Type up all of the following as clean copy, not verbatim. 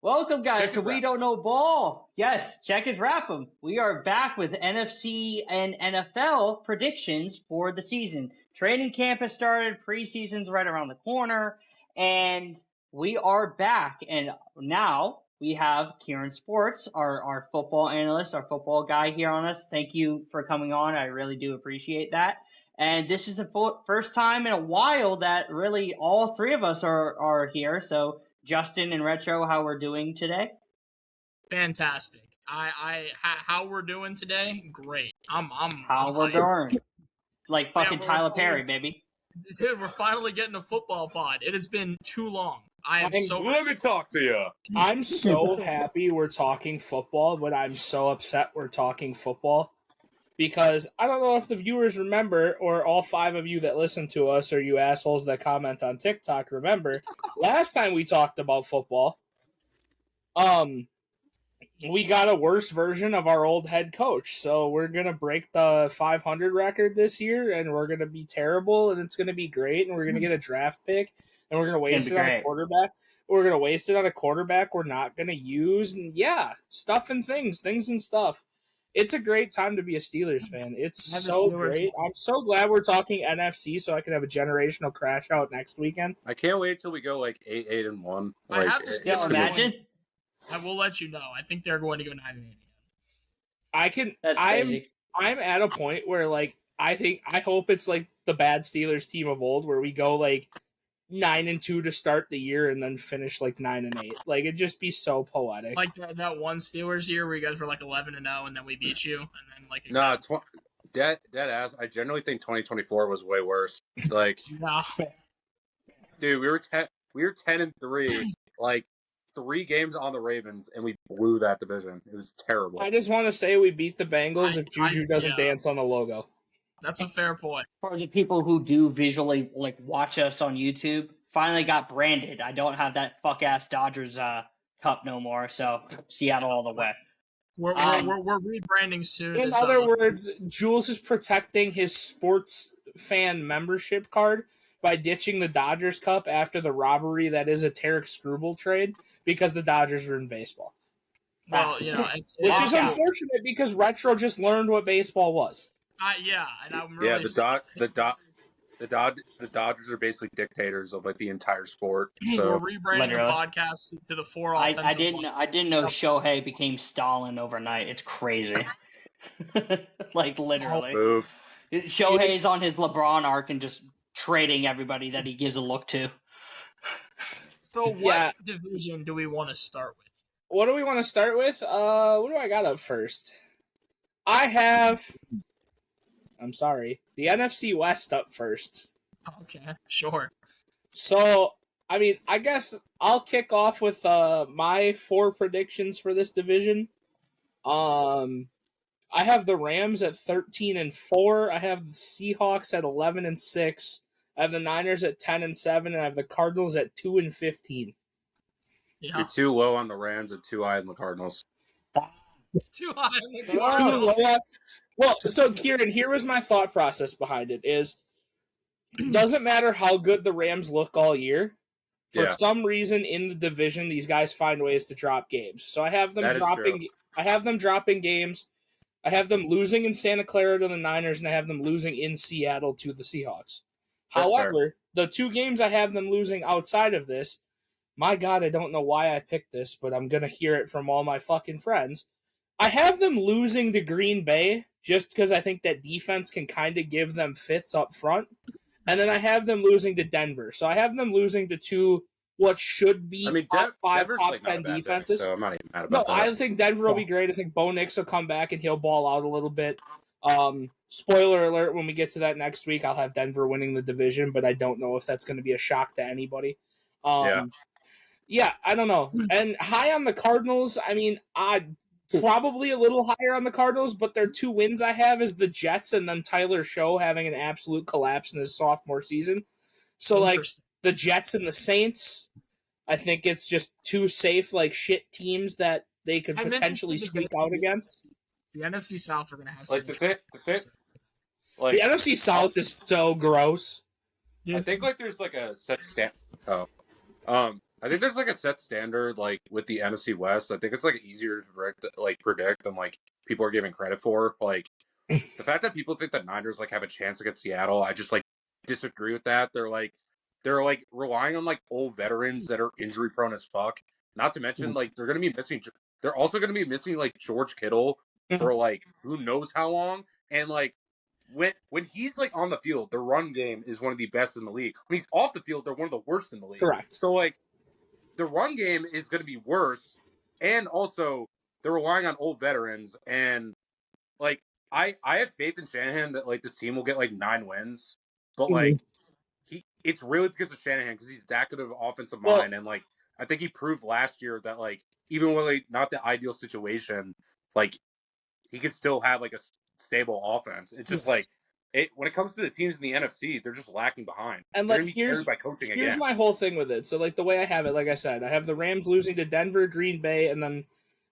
Welcome, guys, Check to his We rap. Don't Know Ball. Yes, check his rap 'em. We are back with NFC and NFL predictions for the season. Training camp has started, preseason's right around the corner, and we are back. And now we have Kieran Sports, our football analyst, our football guy here on us. Thank you for coming on. I really do appreciate that. And this is the first time in a while that really all three of us are here. So Justin and Retro, how we're doing today? Fantastic. How we're doing today? Great. I'm How we're hyped. doing? Like fucking Yeah, Tyler Perry, baby. Dude, we're finally getting a football pod. It has been too long. Let me talk to you. I'm so happy we're talking football, but I'm so upset we're talking football. Because I don't know if the viewers remember, or all five of you that listen to us, or you assholes that comment on TikTok remember, last time we talked about football, we got a worse version of our old head coach. So we're going to break the 500 record this year, and we're going to be terrible, and it's going to be great, and we're going to get a draft pick, and we're going to waste it on a quarterback. We're going to waste it on a quarterback we're not going to use, and stuff and things and stuff. It's a great time to be a Steelers fan. It's so great. I'm so glad we're talking NFC so I can have a generational crash out next weekend. I can't wait till we go like 8-1. I have to Yeah, imagine. I will let you know. I think they're going to go 9-8 again. I'm at a point where I hope it's like the bad Steelers team of old where we go like 9-2 to start the year and then finish like 9-8. Like it'd just be so poetic. Like that one Steelers year where you guys were like 11-0 and then we beat you and then like dead ass. I generally think 2024 was way worse. Like, dude, we were 10-3. Like 3 games on the Ravens and we blew that division. It was terrible. I just want to say we beat the Bengals if Juju doesn't dance on the logo. That's a fair point. For the people who do visually like watch us on YouTube, finally got branded. I don't have that fuck ass Dodgers cup no more, so Seattle all the way. We're rebranding soon. In other words, Jules is protecting his sports fan membership card by ditching the Dodgers cup after the robbery that is a Tarek Struble trade because the Dodgers are in baseball. Well, which is unfortunate because Retro just learned what baseball was. And I'm really the Dodgers are basically dictators of like the entire sport. We're So rebranding the podcast to the 4 offensive. I didn't know Shohei became Stalin overnight. It's crazy. Like literally. moved. Shohei's on his LeBron arc and just trading everybody that he gives a look to. So what division do we want to start with? What do we want to start with? What do I got up first? I'm sorry, the NFC West up first. Okay, sure. So, I mean, I guess I'll kick off with my 4 predictions for this division. I have the Rams at 13-4. I have the Seahawks at 11-6. I have the Niners at 10-7, and I have the Cardinals at 2-15. Yeah. You're too low on the Rams and too high on the Cardinals. Too high on the Cardinals. Well, so Kieran, here was my thought process behind it is, doesn't matter how good the Rams look all year. For some reason in the division, these guys find ways to drop games. So I have them dropping games. I have them losing in Santa Clara to the Niners, and I have them losing in Seattle to the Seahawks. However, the 2 games I have them losing outside of this, my God, I don't know why I picked this, but I'm going to hear it from all my fucking friends. I have them losing to Green Bay just because I think that defense can kind of give them fits up front. And then I have them losing to Denver. So I have them losing to 2 what should be top 5, Denver's top like 10 defenses. Pick, so I'm not even mad about that. I think Denver will be great. I think Bo Nix will come back and he'll ball out a little bit. Spoiler alert, when we get to that next week, I'll have Denver winning the division, but I don't know if that's going to be a shock to anybody. Yeah, I don't know. And high on the Cardinals, I mean, probably a little higher on the Cardinals, but their 2 wins I have is the Jets and then Tyler Show having an absolute collapse in his sophomore season. So, like, the Jets and the Saints, I think it's just 2 safe, like, shit teams that they could potentially squeak out against. The NFC South are going to have like the NFC South is so gross. I think like there's like a set stand. I I think there's like a set standard like with the NFC West. I think it's like easier to predict than like people are giving credit for. Like the fact that people think that Niners like have a chance against Seattle, I just like disagree with that. They're relying on like old veterans that are injury prone as fuck. Not to mention like they're also gonna be missing like George Kittle for like who knows how long. And like when he's like on the field, the run game is one of the best in the league. When he's off the field, they're one of the worst in the league. Correct. So like the run game is gonna be worse, and also they're relying on old veterans, and like I have faith in Shanahan that like this team will get like 9 wins, but like it's really because of Shanahan because he's that good of an offensive mind, and like I think he proved last year that like even when like not the ideal situation, like he could still have like a stable offense. It's just like when it comes to the teams in the NFC, they're just lacking behind. And they're like carried by coaching here's again. my whole thing with it. So like the way I have it, like I said, I have the Rams losing to Denver, Green Bay, and then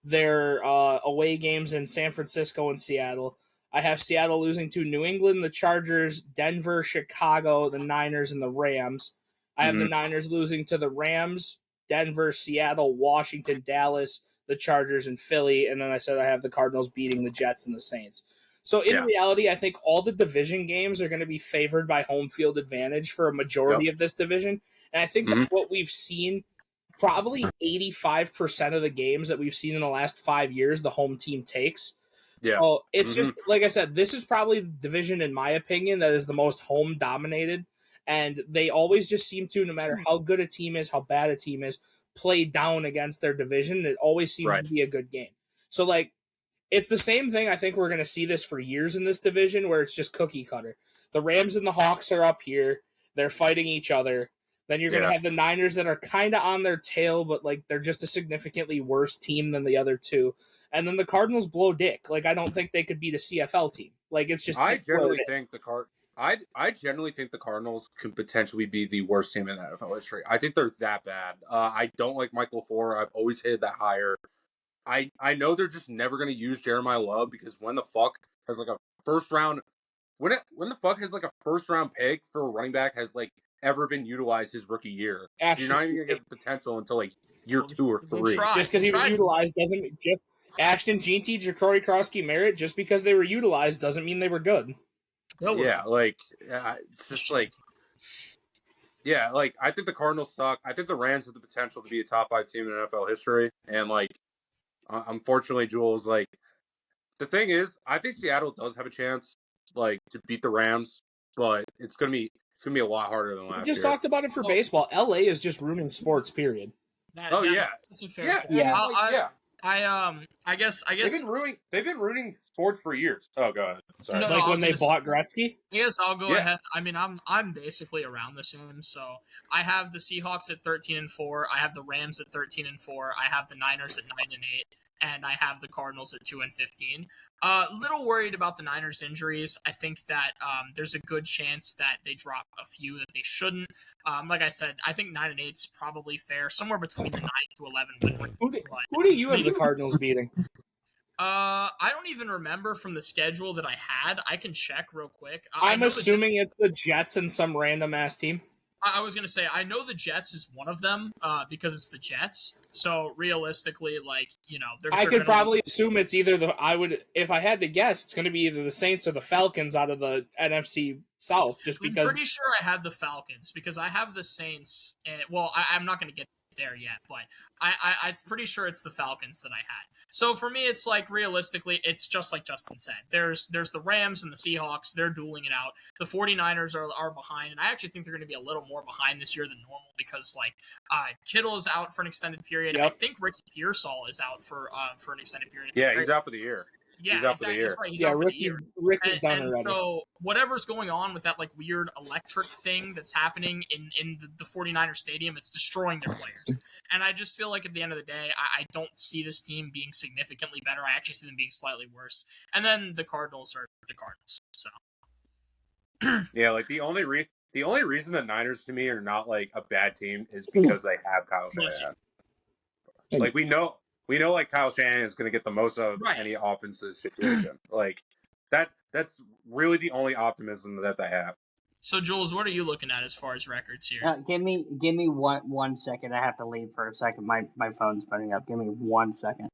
their away games in San Francisco and Seattle. I have Seattle losing to New England, the Chargers, Denver, Chicago, the Niners, and the Rams. I have the Niners losing to the Rams, Denver, Seattle, Washington, Dallas, the Chargers, and Philly. And then I said I have the Cardinals beating the Jets and the Saints. So in reality, I think all the division games are going to be favored by home field advantage for a majority of this division. And I think that's what we've seen. Probably 85% of the games that we've seen in the last 5 years, the home team takes. Yeah. So it's just, like I said, this is probably the division, in my opinion, that is the most home dominated. And they always just seem to, no matter how good a team is, how bad a team is, play down against their division. It always seems to be a good game. So, like, it's the same thing. I think we're going to see this for years in this division where it's just cookie cutter. The Rams and the Hawks are up here. They're fighting each other. Then you're going to have the Niners that are kind of on their tail, but like they're just a significantly worse team than the other two. And then the Cardinals blow dick. Like I don't think they could beat a CFL team. Like it's just. I generally think the Cardinals could potentially be the worst team in NFL history. I think they're that bad. I don't like Michael LaFleur. I've always hated that hire. I know they're just never going to use Jeremiah Love because when the fuck has like a first round pick for a running back has like ever been utilized his rookie year. You're not even going to get the potential until like year 2 or 3. Just because he was utilized doesn't just Ashton Jeanty, Ja'Cory Krosky, Merritt, just because they were utilized doesn't mean they were good. I think the Cardinals suck. I think the Rams have the potential to be a top 5 team in NFL history. And like unfortunately, Jules, like the thing is, I think Seattle does have a chance like to beat the Rams, but it's gonna be a lot harder than last year. We just talked about it for baseball. LA is just ruining sports, period. That's a fair I guess they've been ruining sports for years. Oh god, sorry. No, like when they bought Gretzky. Yes, I'll go ahead. I mean, I'm basically around the same. So I have the Seahawks at 13-4. I have the Rams at 13-4. I have the Niners at 9-8, and I have the Cardinals at 2-15. Little worried about the Niners injuries. I think that there's a good chance that they drop a few that they shouldn't. Like I said, I think 9-8 is probably fair, somewhere between the 9 to 11 win rate. Who do you have the Cardinals beating? I don't even remember from the schedule that I had. I can check real quick. I'm assuming it's the Jets and some random ass team. I was going to say, I know the Jets is one of them because it's the Jets. So realistically, like, you know, I could probably assume it's either if I had to guess, it's going to be either the Saints or the Falcons out of the NFC South. I'm pretty sure I had the Falcons because I have the Saints. I'm not going to get there yet, but I'm pretty sure it's the Falcons that I had. So for me, it's like realistically, it's just like Justin said. There's the Rams and the Seahawks. They're dueling it out. The 49ers are behind, and I actually think they're going to be a little more behind this year than normal because like Kittle is out for an extended period. Yep. I think Ricky Pearsall is out for an extended period. Yeah, he's out for the year. Yeah, he's out for the year. Right. Rick is done already. So whatever's going on with that like weird electric thing that's happening in the 49er stadium, it's destroying their players. And I just feel like at the end of the day, I don't see this team being significantly better. I actually see them being slightly worse. And then the Cardinals are the Cardinals. So yeah, like the only reason the Niners to me are not like a bad team is because they have Kyle Shanahan. Like we know like Kyle Shanahan is going to get the most of any offensive situation. Like that's really the only optimism that they have. So, Jules, what are you looking at as far as records here? Give me 1 second. I have to leave for a second. My phone's phoning up. Give me 1 second.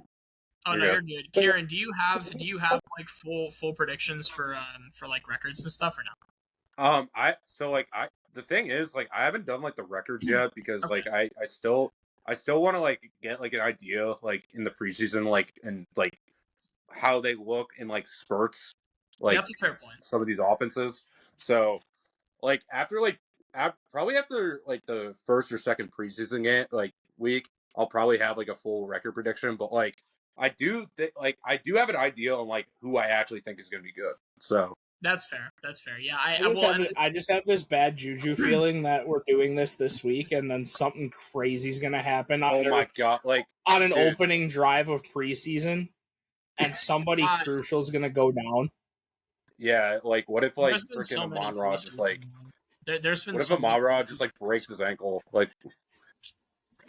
Oh no, you're good. Kieran, do you have like full predictions for like records and stuff or not? The thing is, like, I haven't done like the records yet because like I still want to like get like an idea like in the preseason, like, and like how they look in like spurts, like that's a fair point. Some of these offenses. So like probably after like the first or second preseason game like week, I'll probably have like a full record prediction. But like I do have an idea on like who I actually think is going to be good. So that's fair. That's fair. Yeah, I just have this bad juju feeling that we're doing this week, and then something crazy is going to happen. My god! Like on an opening drive of preseason, and somebody crucial is going to go down. Yeah, like what if like freaking Amon-Ra just like there's been what if Amon-Ra just like breaks his ankle like.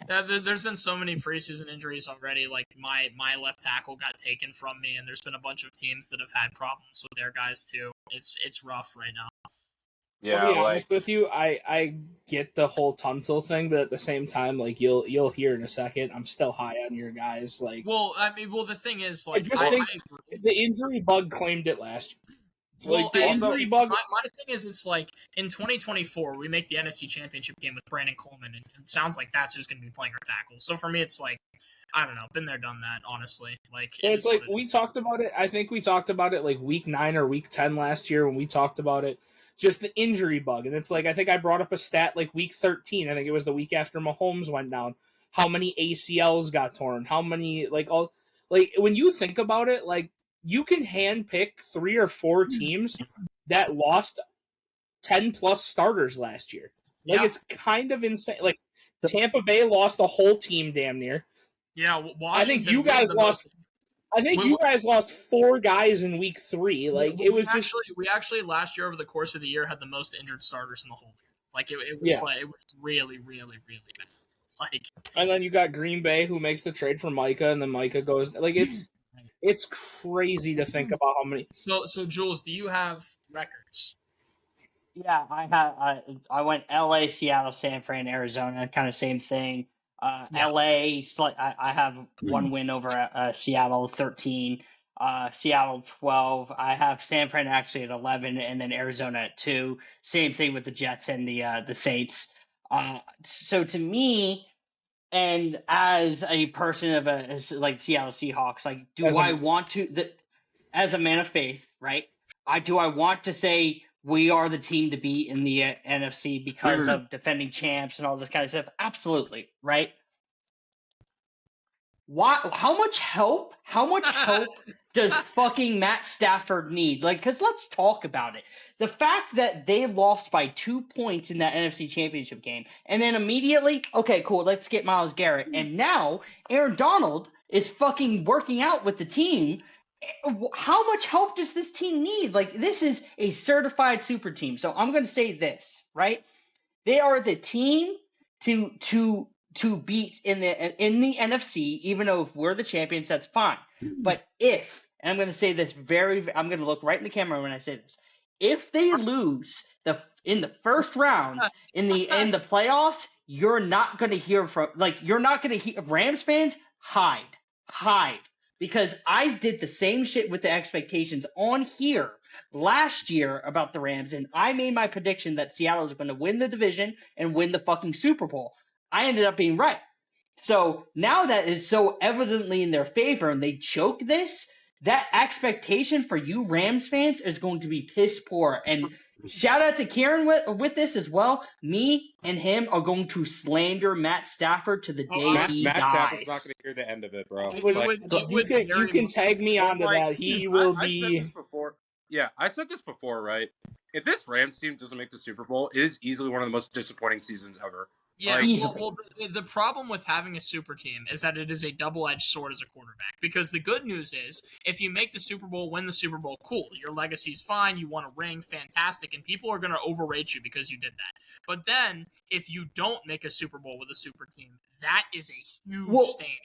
Yeah, there's been so many preseason injuries already. Like my left tackle got taken from me, and there's been a bunch of teams that have had problems with their guys too. It's rough right now. Yeah, I'll be honest with you, I get the whole Tunsil thing, but at the same time, like you'll hear in a second, I'm still high on your guys. Like, the thing is, like, I think the injury bug claimed it last year. Well, the injury bug. My thing is, it's like in 2024 we make the NFC Championship game with Brandon Coleman, and it sounds like that's who's going to be playing our tackle. So for me, it's like I don't know, been there, done that. Honestly, like it's like we talked about it. I think we talked about it like week 9 or week 10 last year when we talked about it. Just the injury bug, and it's like I think I brought up a stat like week 13. I think it was the week after Mahomes went down. How many ACLs got torn? How many when you think about it, like. You can handpick 3 or 4 teams that lost 10 plus starters last year. Like it's kind of insane. Like Tampa Bay lost a whole team damn near. Yeah, Washington. I think you guys lost. You guys lost 4 guys in week 3. Like we actually last year over the course of the year had the most injured starters in the whole league. Like it was really, really, really bad. Like, and then you got Green Bay who makes the trade for Micah, and then Micah goes like It's crazy to think about how many. So Jules, do you have records? Yeah, I went LA, Seattle, San Fran, Arizona, kind of same thing. LA, I have 1 win over Seattle, 13. Seattle 12. I have San Fran actually at 11, and then Arizona at 2. Same thing with the Jets and the Saints. So to me. And as a person of like Seattle Seahawks, like, I want to, as a man of faith, right? Do I want to say we are the team to beat in the NFC because of defending champs and all this kind of stuff? Absolutely, right? Why? How much help does fucking Matt Stafford need? Like, because let's talk about it. The fact that they lost by 2 points in that NFC Championship game, and then immediately, okay, cool, let's get Myles Garrett. And now Aaron Donald is fucking working out with the team. How much help does this team need? Like, this is a certified super team. So I'm going to say this, right? They are the team to beat in the NFC, even though if we're the champions, that's fine. But and I'm going to say this I'm going to look right in the camera when I say this. If they lose in the first round in the playoffs, you're not going to hear Rams fans hide because I did the same shit with the expectations on here last year about the Rams, and I made my prediction that Seattle was going to win the division and win the fucking Super Bowl. I ended up being right. So now that it's so evidently in their favor and they choke this, that expectation for you Rams fans is going to be piss poor. And shout out to Kieran with this as well. Me and him are going to slander Matt Stafford to the day he Matt dies. Stafford's not going to hear the end of it, bro. You can tag me onto that. He will be. I said this before. Yeah, I said this before, right? If this Rams team doesn't make the Super Bowl, it is easily one of the most disappointing seasons ever. Yeah, the problem with having a super team is that it is a double-edged sword as a quarterback. Because the good news is, if you make the Super Bowl, win the Super Bowl, cool. Your legacy's fine, you won a ring, fantastic, and people are going to overrate you because you did that. But then, if you don't make a Super Bowl with a super team, that is a huge stain.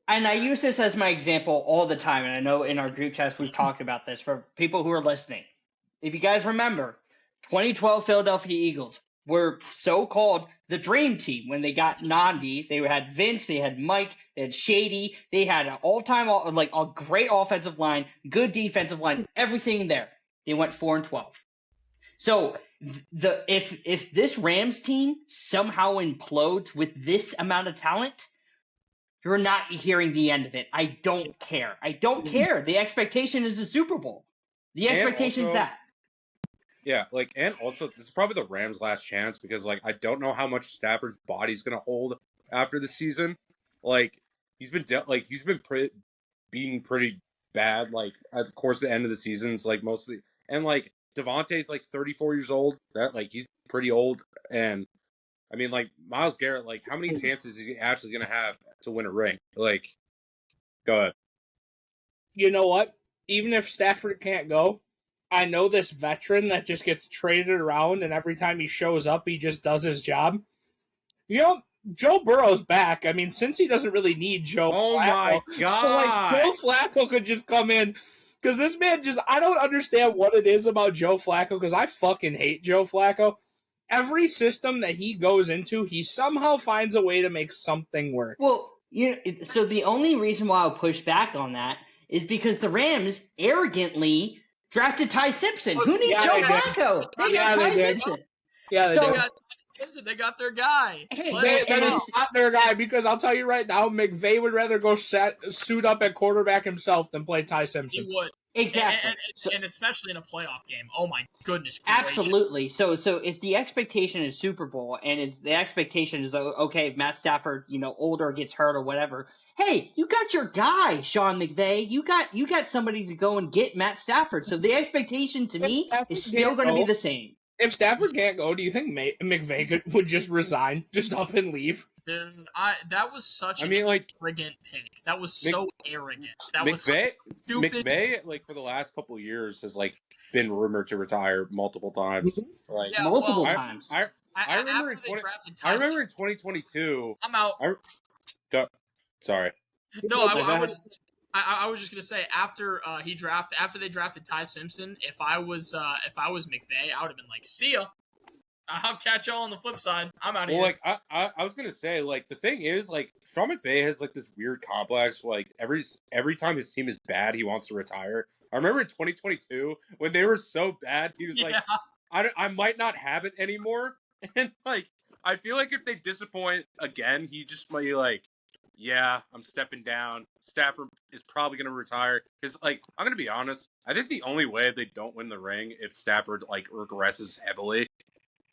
And I use this as my example all the time, and I know in our group chats we've talked about this for people who are listening. If you guys remember, 2012 Philadelphia Eagles were so-called the dream team when they got Nandi. They had Vince, they had Mike, they had Shady, they had an all-time, like a great offensive line, good defensive line, everything there. They went 4-12. So if this Rams team somehow implodes with this amount of talent, you're not hearing the end of it. I don't care. I don't care. The expectation is the Super Bowl. The expectation is that. Yeah, like, and also this is probably the Rams' last chance because, like, I don't know how much Stafford's body's gonna hold after the season. Like, he's been being pretty bad, like, at the course of the end of the seasons, like, mostly, and like Devontae's like 34 years old. That, like, he's pretty old, and I mean, like, Myles Garrett, like, how many chances is he actually gonna have to win a ring? Like, go ahead. You know what? Even if Stafford can't go, I know this veteran that just gets traded around, and every time he shows up, he just does his job. You know, Joe Burrow's back. I mean, since he doesn't really need Joe Oh Flacco, my God. so, like, Joe Flacco could just come in. Because this man I don't understand what it is about Joe Flacco, because I fucking hate Joe Flacco. Every system that he goes into, he somehow finds a way to make something work. Well, so the only reason why I'll push back on that is because the Rams arrogantly drafted Ty Simpson. Who needs Joe Flacco? They got Ty Simpson. Yeah, they did. They got their guy. Hey, That is not their guy, because I'll tell you right now, McVay would rather go suit up at quarterback himself than play Ty Simpson. He would. Exactly. And especially in a playoff game. Oh my goodness gracious. Absolutely. So if the expectation is Super Bowl and if the expectation is, okay, if Matt Stafford, older, gets hurt or whatever, hey, you got your guy, Sean McVay. You got somebody to go and get Matt Stafford. So the expectation to me is still going to be the same. If Stafford can't go, do you think McVay would just resign, just up and leave? Dude, that was such an arrogant pick. That was so arrogant. That was so stupid. McVay, like, for the last couple of years, has, like, been rumored to retire multiple times. Like, yeah, multiple times. I remember in 2022. I'm out. Sorry. No, I was just gonna say after they drafted Ty Simpson, if I was McVay, I would have been like, see ya. I'll catch y'all on the flip side. I'm out of here. Well, like I was gonna say, like, the thing is, like, Sean McVay has, like, this weird complex. Like, every time his team is bad, he wants to retire. I remember in 2022 when they were so bad, he was like, I might not have it anymore. And, like, I feel like if they disappoint again, he just might be like, yeah, I'm stepping down. Stafford is probably going to retire. Because, like, I'm going to be honest, I think the only way they don't win the ring if Stafford, like, regresses heavily.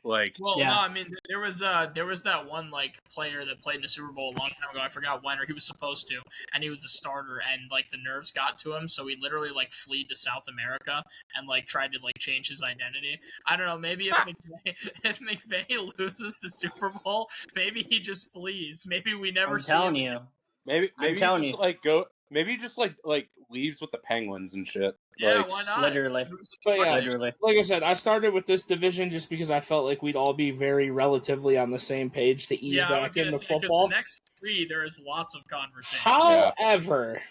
Like, well, no, I mean, there was that one, like, player that played in the Super Bowl a long time ago. I forgot when, or he was supposed to, and he was the starter, and, like, the nerves got to him, so he literally, like, fled to South America and, like, tried to, like, change his identity. I don't know, maybe if McVay loses the Super Bowl, maybe he just flees. Maybe we never see him. Maybe he just leaves with the Penguins and shit. Yeah, like, why not? Literally. But yeah, literally. Like I said, I started with this division just because I felt like we'd all be very relatively on the same page to ease back into football. The next three, there is lots of conversation. However,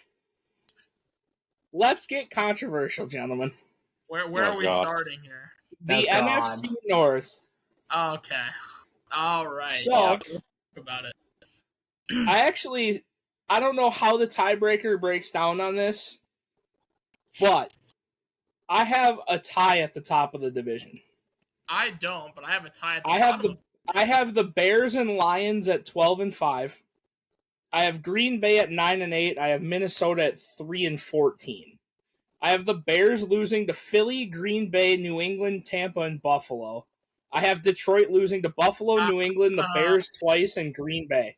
let's get controversial, gentlemen. Where are we starting here? The NFC North. Okay. All right. So, talk about it. I don't know how the tiebreaker breaks down on this, but I have a tie at the top of the division. I don't, but I have a tie at the bottom. I have the Bears and Lions at 12-5. I have Green Bay at 9-8. I have Minnesota at 3-14. I have the Bears losing to Philly, Green Bay, New England, Tampa, and Buffalo. I have Detroit losing to Buffalo, New England, the Bears twice, and Green Bay.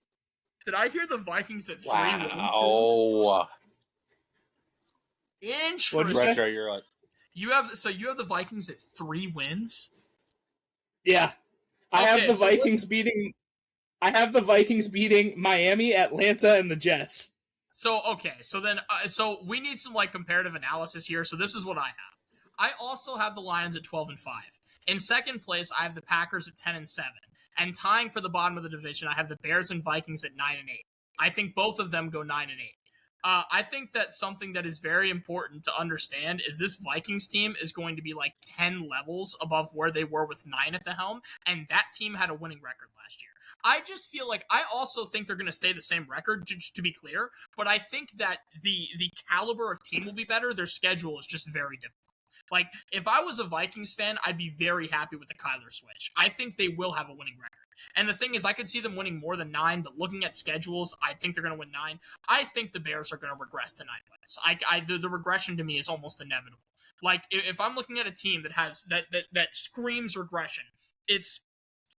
Did I hear the Vikings at 3 wins? Wow. Interesting. Retro, you're like, you have the Vikings at 3 wins? Yeah. I have the Vikings beating Miami, Atlanta, and the Jets. So then we need some like comparative analysis here. So this is what I have. I also have the Lions at 12-5. In second place, I have the Packers at 10-7. And tying for the bottom of the division, I have the Bears and Vikings at 9-8. I think both of them go 9-8. I think that something that is very important to understand is this Vikings team is going to be like 10 levels above where they were with 9 at the helm, and that team had a winning record last year. I just feel like I also think they're going to stay the same record, to be clear, but I think that the caliber of team will be better. Their schedule is just very difficult. Like, if I was a Vikings fan, I'd be very happy with the Kyler switch. I think they will have a winning record. And the thing is, I could see them winning more than 9, but looking at schedules, I think they're going to win 9. I think the Bears are going to regress to 9 wins. The regression to me is almost inevitable. Like, if I'm looking at a team that has that screams regression, it's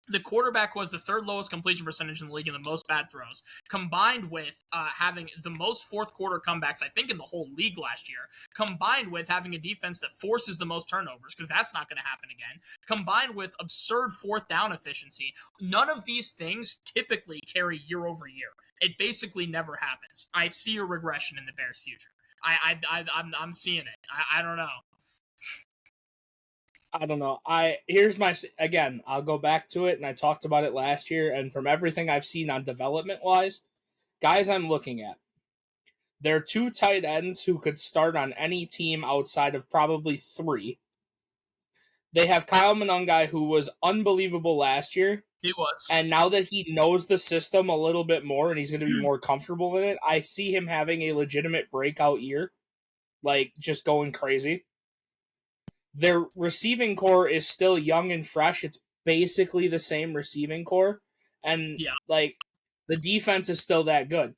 the quarterback was the 3rd lowest completion percentage in the league and the most bad throws, combined with having the most fourth quarter comebacks, I think, in the whole league last year, combined with having a defense that forces the most turnovers, because that's not going to happen again, combined with absurd 4th down efficiency. None of these things typically carry year over year. It basically never happens. I see a regression in the Bears' future. I'm seeing it. I don't know. I don't know. Again, I'll go back to it, and I talked about it last year, and from everything I've seen on development-wise, guys I'm looking at, there are 2 tight ends who could start on any team outside of probably 3. They have Kyle Monangai, who was unbelievable last year. He was. And now that he knows the system a little bit more and he's going to be more comfortable in it, I see him having a legitimate breakout year. Like, just going crazy. Their receiving core is still young and fresh. It's basically the same receiving core. And, the defense is still that good.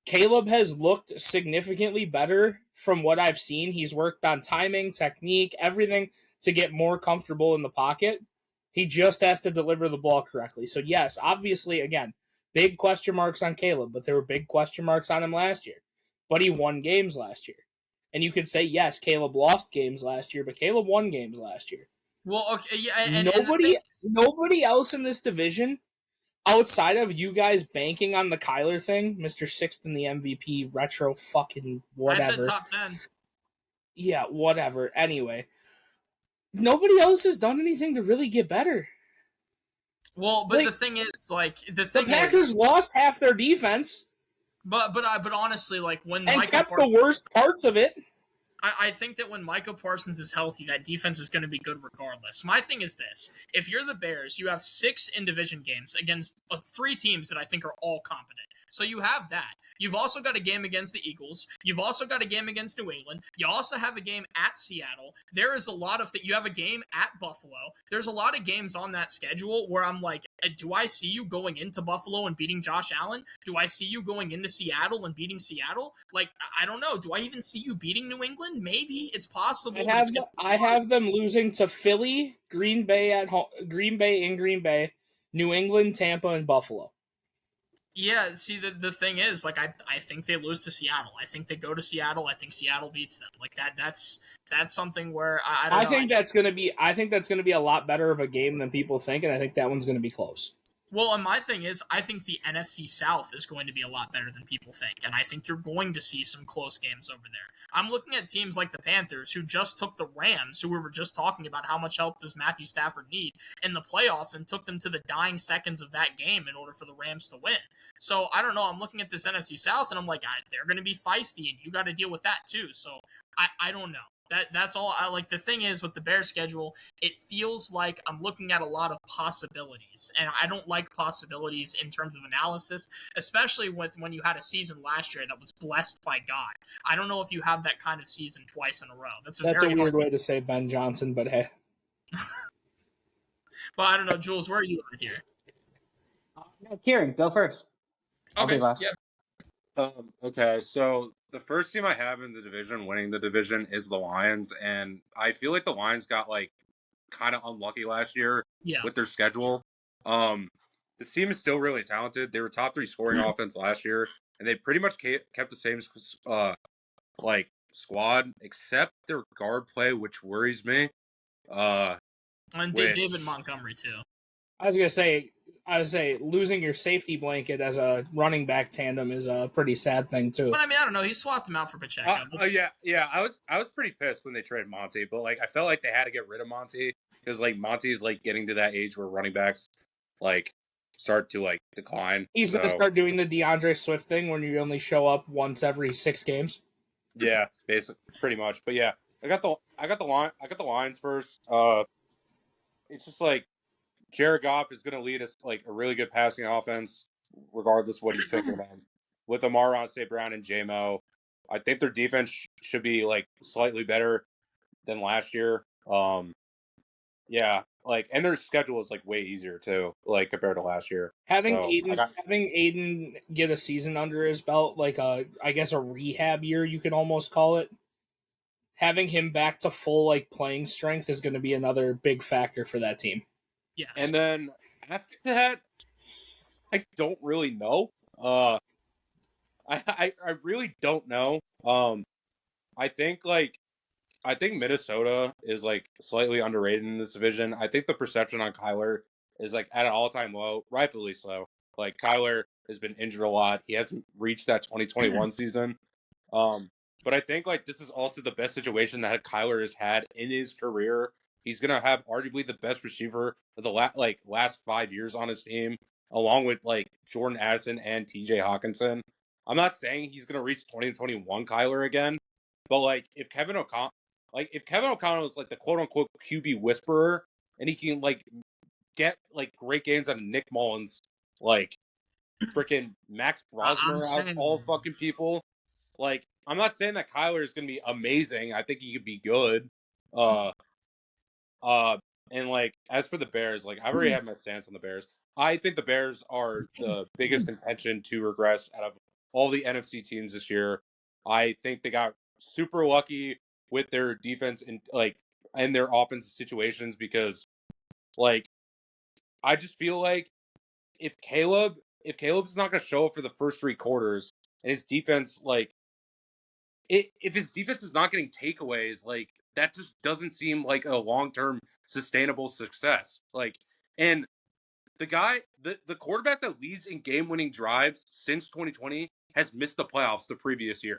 Caleb has looked significantly better from what I've seen. He's worked on timing, technique, everything to get more comfortable in the pocket. He just has to deliver the ball correctly. So, yes, obviously, again, big question marks on Caleb, but there were big question marks on him last year. But he won games last year. And you could say, yes, Caleb lost games last year, but Caleb won games last year. Well, okay, yeah, nobody else in this division, outside of you guys banking on the Kyler thing, Mr. 6th in the MVP, retro fucking whatever. I said top 10. Yeah, whatever. Anyway, nobody else has done anything to really get better. Well, but the thing is, the Packers lost half their defense. But honestly, when and Micah kept Parsons, the worst parts of it. I think that when Micah Parsons is healthy, that defense is going to be good regardless. My thing is this: if you're the Bears, you have 6 in-division games against 3 teams that I think are all competent. So you have that. You've also got a game against the Eagles. You've also got a game against New England. You also have a game at Seattle. There is a lot of you have a game at Buffalo. There's a lot of games on that schedule where I'm like, do I see you going into Buffalo and beating Josh Allen? Do I see you going into Seattle and beating Seattle? I don't know. Do I even see you beating New England? Maybe. It's possible. I have them losing to Philly, Green Bay in Green Bay, New England, Tampa, and Buffalo. Yeah, see, the thing is, I think they lose to Seattle. I think they go to Seattle. I think Seattle beats them. That's something where I think that's going to be a lot better of a game than people think, and I think that one's going to be close. Well, and my thing is, I think the NFC South is going to be a lot better than people think, and I think you're going to see some close games over there. I'm looking at teams like the Panthers, who just took the Rams, who we were just talking about how much help does Matthew Stafford need, in the playoffs, and took them to the dying seconds of that game in order for the Rams to win. So, I don't know, I'm looking at this NFC South, and I'm like, they're going to be feisty, and you got to deal with that too. So, I don't know. That's all. The thing is, with the Bears schedule, it feels like I'm looking at a lot of possibilities, and I don't like possibilities in terms of analysis, especially when you had a season last year that was blessed by God. I don't know if you have that kind of season twice in a row. That's a weird way to say Ben Johnson, but hey. Well, I don't know, Jules. Where are you at here? Kieran, go first. Okay. Yeah. Okay, so the first team I have in the division winning the division is the Lions, and I feel like the Lions got kind of unlucky last year with their schedule. This team is still really talented. They were top 3 scoring offense last year, and they pretty much kept the same squad, except their guard play, which worries me. And David Montgomery too. I was gonna say, losing your safety blanket as a running back tandem is a pretty sad thing too. But I mean, I don't know. He swapped him out for Pacheco. Yeah. I was pretty pissed when they traded Monty, but I felt like they had to get rid of Monty because Monty's getting to that age where running backs start to like decline. He's going to start doing the DeAndre Swift thing when you only show up once every 6 games. Yeah, basically, pretty much. But yeah, I got the Lions first. It's just like Jared Goff is going to lead us like a really good passing offense, regardless of what you think of them. With Amar-Ra St. Brown and J-Mo, I think their defense should be like slightly better than last year. Yeah, like, and their schedule is like way easier too, like compared to last year. Having Aiden get a season under his belt, like I guess a rehab year, you could almost call it. Having him back to full like playing strength is going to be another big factor for that team. Yes. And then after that, I don't really know. I really don't know. I think Minnesota is like slightly underrated in this division. I think the perception on Kyler is like at an all-time low, rightfully so. Like Kyler has been injured a lot. He hasn't reached that 2021 season. But I think like this is also the best situation that Kyler has had in his career. He's gonna have arguably the best receiver of the last 5 years on his team, along with like Jordan Addison and TJ Hawkinson. I'm not saying he's gonna reach 2021 Kyler again, but like if Kevin O'Connell is like the quote unquote QB whisperer, and he can like get like great games out of Nick Mullins, like freaking Max Brosmer out of all fucking people. Like, I'm not saying that Kyler is going to be amazing. I think he could be good. And like, as for the Bears, like, I've already had my stance on the Bears. I think the Bears are the biggest contention to regress out of all the NFC teams this year. I think they got super lucky with their defense and their offensive situations because, like, I just feel like if Caleb's not going to show up for the first 3 quarters and his defense, like, if his defense is not getting takeaways, like, that just doesn't seem like a long-term sustainable success. Like, and the quarterback that leads in game-winning drives since 2020 has missed the playoffs the previous year.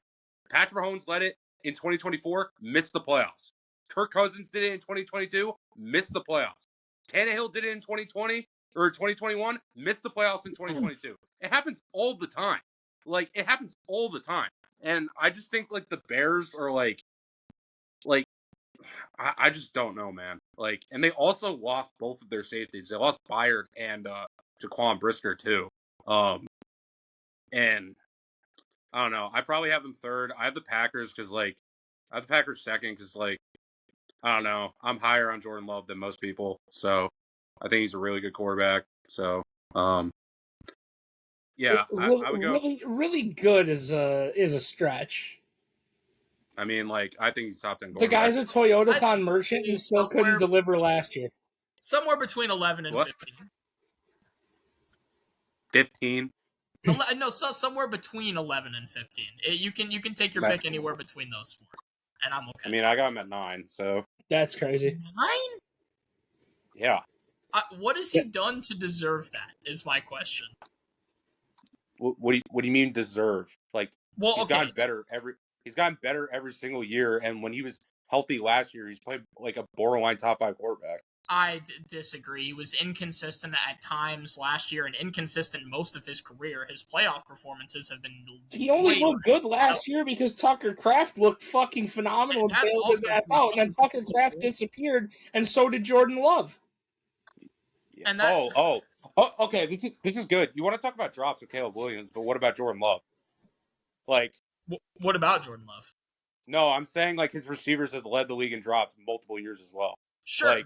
Patrick Mahomes led it in 2024, missed the playoffs. Kirk Cousins did it in 2022, missed the playoffs. Tannehill did it in 2020 or 2021, missed the playoffs in 2022. It happens all the time. Like, it happens all the time. And I just think, like, the Bears are, like, I just don't know, man. Like, and they also lost both of their safeties. They lost Byard and Jaquan Brisker, too. And I don't know. I probably have them third. I have the Packers because, like, I have the Packers second because, like, I don't know. I'm higher on Jordan Love than most people. So I think he's a really good quarterback. So, yeah, I would go. Really good is a stretch. I mean, like, I think he's top 10 The guy's a Toyota-thon merchant and still couldn't deliver last year. Somewhere between 11 and 15. 15? No, somewhere between 11 and 15. You can take your pick anywhere between those 4, and I'm okay. I mean, I got him at 9, so. That's crazy. 9? Yeah. What has he done to deserve that, is my question. What do you mean deserve? Like, well, he's gotten better every single year, and when he was healthy last year, he's played like a borderline top 5 quarterback. I disagree. He was inconsistent at times last year and inconsistent most of his career. His playoff performances have been. He only looked good last year because Tucker Kraft looked fucking phenomenal and bailed his ass out, and then Tucker Kraft disappeared, and so did Jordan Love. And that, okay. This is good. You want to talk about drops with Caleb Williams, but what about Jordan Love? Like, what about Jordan Love? No, I'm saying like his receivers have led the league in drops multiple years as well. Sure,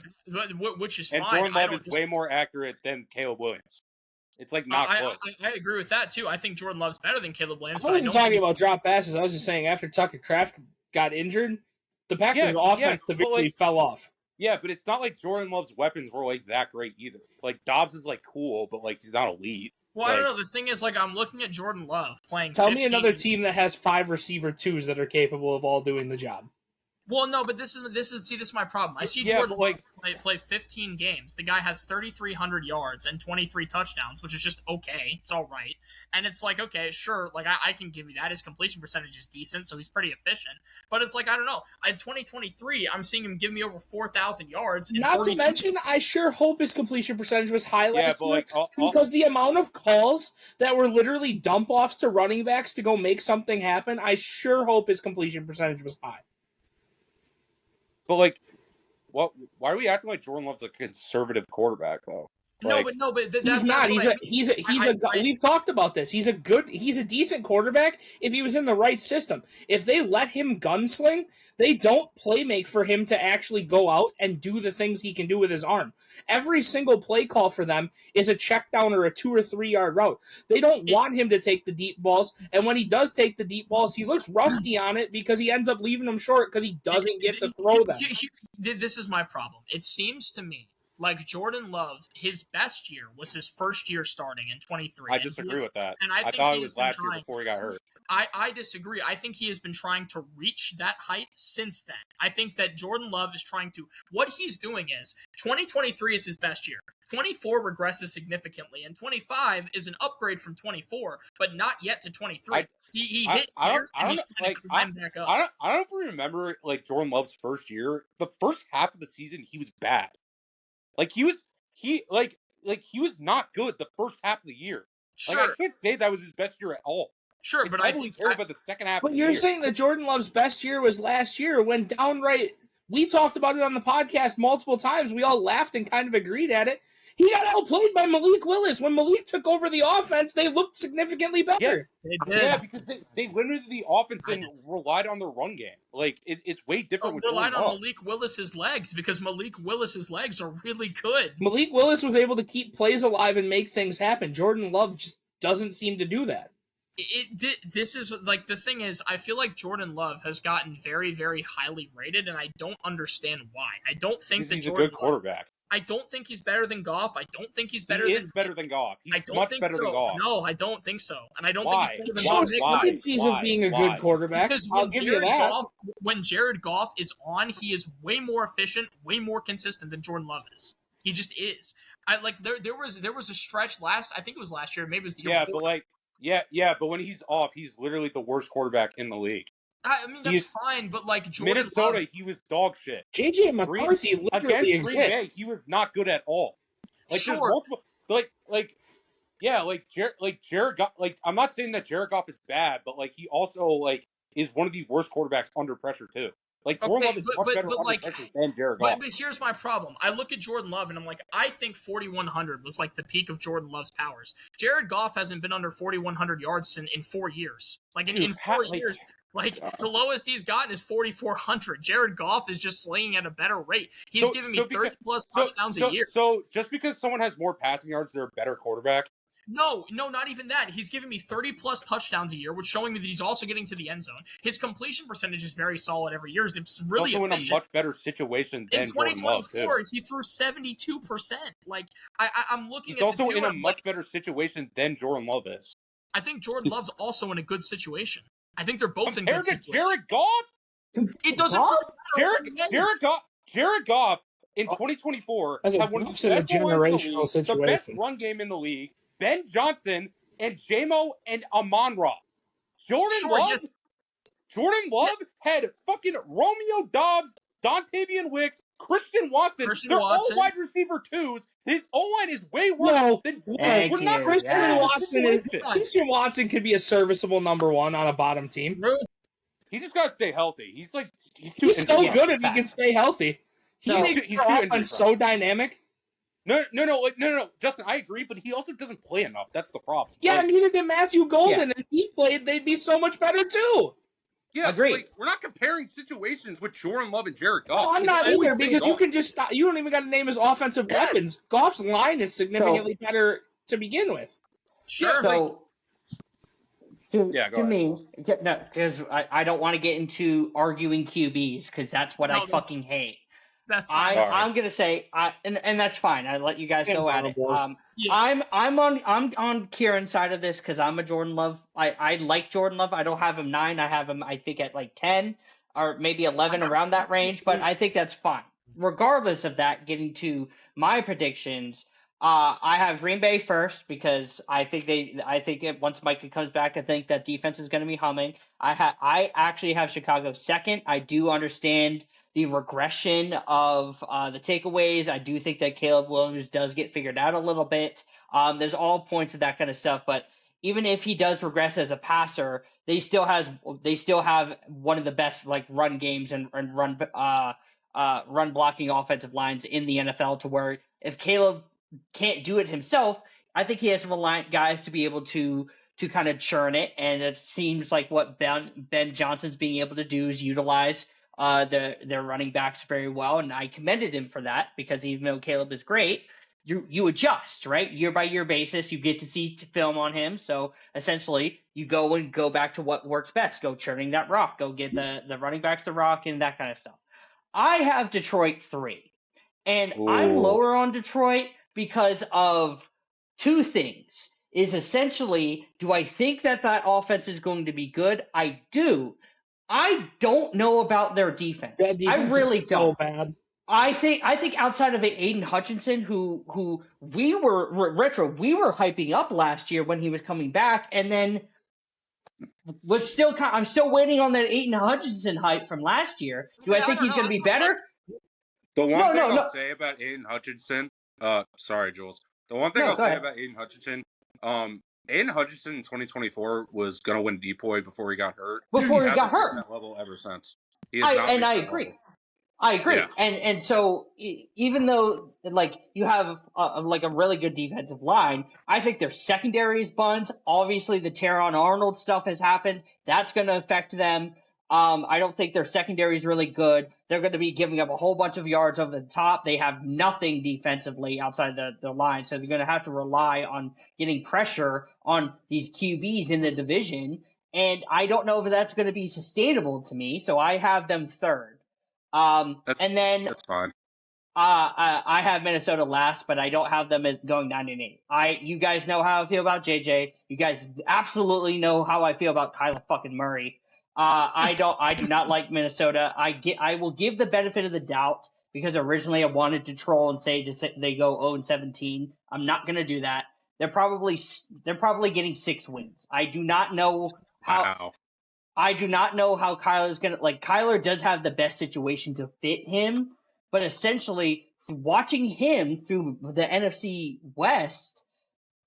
which is fine. And Jordan Love is way more accurate than Caleb Williams. It's like not close. I agree with that too. I think Jordan Love's better than Caleb Williams. I wasn't talking about drop passes. I was just saying after Tucker Kraft got injured, the Packers' offense severely fell off. Yeah, but it's not like Jordan Love's weapons were like that great either. Like Dobbs is like cool, but like he's not elite. Well, I don't know. The thing is, like, I'm looking at Jordan Love playing. Tell me another team that has 5 receiver 2s that are capable of all doing the job. Well, no, but this is my problem. I see Yeah, Jordan but, like, play 15 games. The guy has 3,300 yards and 23 touchdowns, which is just okay. It's all right. And it's like, okay, sure, like I can give you that. His completion percentage is decent, so he's pretty efficient. But it's like, I don't know. In 2023, I'm seeing him give me over 4,000 yards. Not to mention, I sure hope his completion percentage was high last year, like, because the amount of calls that were literally dump offs to running backs to go make something happen, I sure hope his completion percentage was high. But, like, what? Why are we acting like Jordan Love's a conservative quarterback, though? Like, he's not. We've talked about this. He's a decent quarterback if he was in the right system. If they let him gunsling, they don't play make for him to actually go out and do the things he can do with his arm. Every single play call for them is a check down or a 2 or 3 yard route. They don't want him to take the deep balls, and when he does take the deep balls, he looks rusty on it because he ends up leaving them short because he doesn't get to throw them. This is my problem. It seems to me like Jordan Love, his best year was his first year starting in 23. I disagree with that. And I thought it was last year before he got hurt. I disagree. I think he has been trying to reach that height since then. I think that Jordan Love is trying to... What he's doing is, 2023 is his best year. 24 regresses significantly, and 25 is an upgrade from 24, but not yet to 23. He hit here, and he's trying to climb back up. I don't remember, like, Jordan Love's first year. The first half of the season, he was bad. Like, he was not good the first half of the year. Sure. Like, I can't say that was his best year at all. Sure, but I think about the second half. But you're saying that Jordan Love's best year was last year, when downright, we talked about it on the podcast multiple times. We all laughed and kind of agreed at it. He got outplayed by Malik Willis. When Malik took over the offense, they looked significantly better. Yeah, because they limited the offense and relied on their run game. Like, it's way different with relied Jordan on Love. Malik Willis's legs, because Malik Willis's legs are really good. Malik Willis was able to keep plays alive and make things happen. Jordan Love just doesn't seem to do that. This is, like, the thing is, I feel like Jordan Love has gotten very, very highly rated, and I don't understand why. I don't think that he's Jordan a good quarterback. I don't think he's better than Goff. I don't think he's better. He is better than Goff. He's much better than Goff. No, I don't think so. And I don't think he's better than Goff. Signs of being a good quarterback. Because when Jared Goff is on, he is way more efficient, way more consistent than Jordan Love is. He just is. There was a stretch I think it was last year, maybe it was the year before. But when he's off, he's literally the worst quarterback in the league. I mean, that's fine, but, like, Jordan Minnesota, Love, he was dog shit. J.J. McCarthy literally against Green Bay, he was not good at all. Like, sure. there's multiple, Jared Goff. Like, I'm not saying that Jared Goff is bad, but, like, he also, like, is one of the worst quarterbacks under pressure too. Like, Jordan Love is much better under pressure than Jared Goff. But here's my problem. I look at Jordan Love and I'm like, I think 4,100 was, like, the peak of Jordan Love's powers. Jared Goff hasn't been under 4,100 yards in 4 years. Like, in 4 years. Like, the lowest he's gotten is 4,400. Jared Goff is just slinging at a better rate. He's giving me 30-plus touchdowns a year. So, just because someone has more passing yards, they're a better quarterback? No, not even that. He's giving me 30-plus touchdowns a year, which showing me that he's also getting to the end zone. His completion percentage is very solid every year. It's really also efficient. In a much better situation than Jordan Love, too. In 2024, he threw 72%. Like, I'm looking he's at also in a much better situation than Jordan Love is. I think Jordan Love's also in a good situation. I think they're both in good situations. Jared Goff? It doesn't matter. Jared Goff in 2024 had one of the best generational situation. The best run game in the league. Ben Johnson and J-Mo and Amon-Ra. Jordan Love had fucking Romeo Doubs, Dontavian Wicks, Christian Watson. They're all wide receiver twos. His O-line is way worse than we're not Christian Watson could be a serviceable number one on a bottom team. He just got to stay healthy. He's so good if he can stay healthy. He's so dynamic. No, Justin, I agree, but he also doesn't play enough. That's the problem. Yeah, neither did Matthew Golden. If he played, they'd be so much better too. Yeah, agree. Like, we're not comparing situations with Jordan Love and Jared Goff. No, I'm not either, because you can just stop. You don't even got to name his offensive weapons. Goff's line is significantly better to begin with. Sure. So, go ahead. Because I don't want to get into arguing QBs, because that's what I fucking hate. That's fine. I'm gonna say, and that's fine. I let you guys go at it. I'm on Kieran's side of this because I'm a Jordan Love. I like Jordan Love. I don't have him 9. I have him, I think, at like 10. or maybe 11 around that range, but I think that's fine. Regardless of that, getting to my predictions, I have Green Bay first because I think once Micah comes back, I think that defense is going to be humming. I actually have Chicago second. I do understand the regression of the takeaways. I do think that Caleb Williams does get figured out a little bit. There's all points of that kind of stuff, but even if he does regress as a passer, they still have one of the best like run games and run blocking offensive lines in the NFL. To where if Caleb can't do it himself, I think he has reliant guys to be able to kind of churn it. And it seems like what Ben Johnson's being able to do is utilize their running backs very well, and I commended him for that because even though Caleb is great, you adjust, right? Year by year basis, you get to see film on him. So essentially, you go back to what works best. Go churning that rock. Go get the running backs the rock and that kind of stuff. I have Detroit 3, and I'm lower on Detroit because of two things. Is essentially, do I think that offense is going to be good? I do. I don't know about their defense. That defense I really is so don't. bad. I think outside of Aiden Hutchinson, who we were hyping up last year when he was coming back, and then I'm still waiting on that Aiden Hutchinson hype from last year. Do I think he's going to be better? The one thing I'll say about Aiden Hutchinson, sorry, Jules. The one thing I'll say about Aiden Hutchinson, Aiden Hutchinson in 2024 was going to win DPOY before he got hurt. Before he got hurt. That level ever since. I agree. I agree. Yeah. And so even though like you have a really good defensive line, I think their secondary is buns. Obviously the Teron Arnold stuff has happened. That's going to affect them. I don't think their secondary is really good. They're going to be giving up a whole bunch of yards over the top. They have nothing defensively outside the line, so they're going to have to rely on getting pressure on these QBs in the division. And I don't know if that's going to be sustainable to me, so I have them third. That's fine. I have Minnesota last, but I don't have them going 9-8. You guys know how I feel about JJ. You guys absolutely know how I feel about Kyler fucking Murray. I do not like Minnesota. I will give the benefit of the doubt because originally I wanted to troll and say they go 0-17. I'm not going to do that. They're probably getting 6 wins. I do not know how. Wow. I do not know how Kyler's going to, Kyler does have the best situation to fit him, but essentially watching him through the NFC West,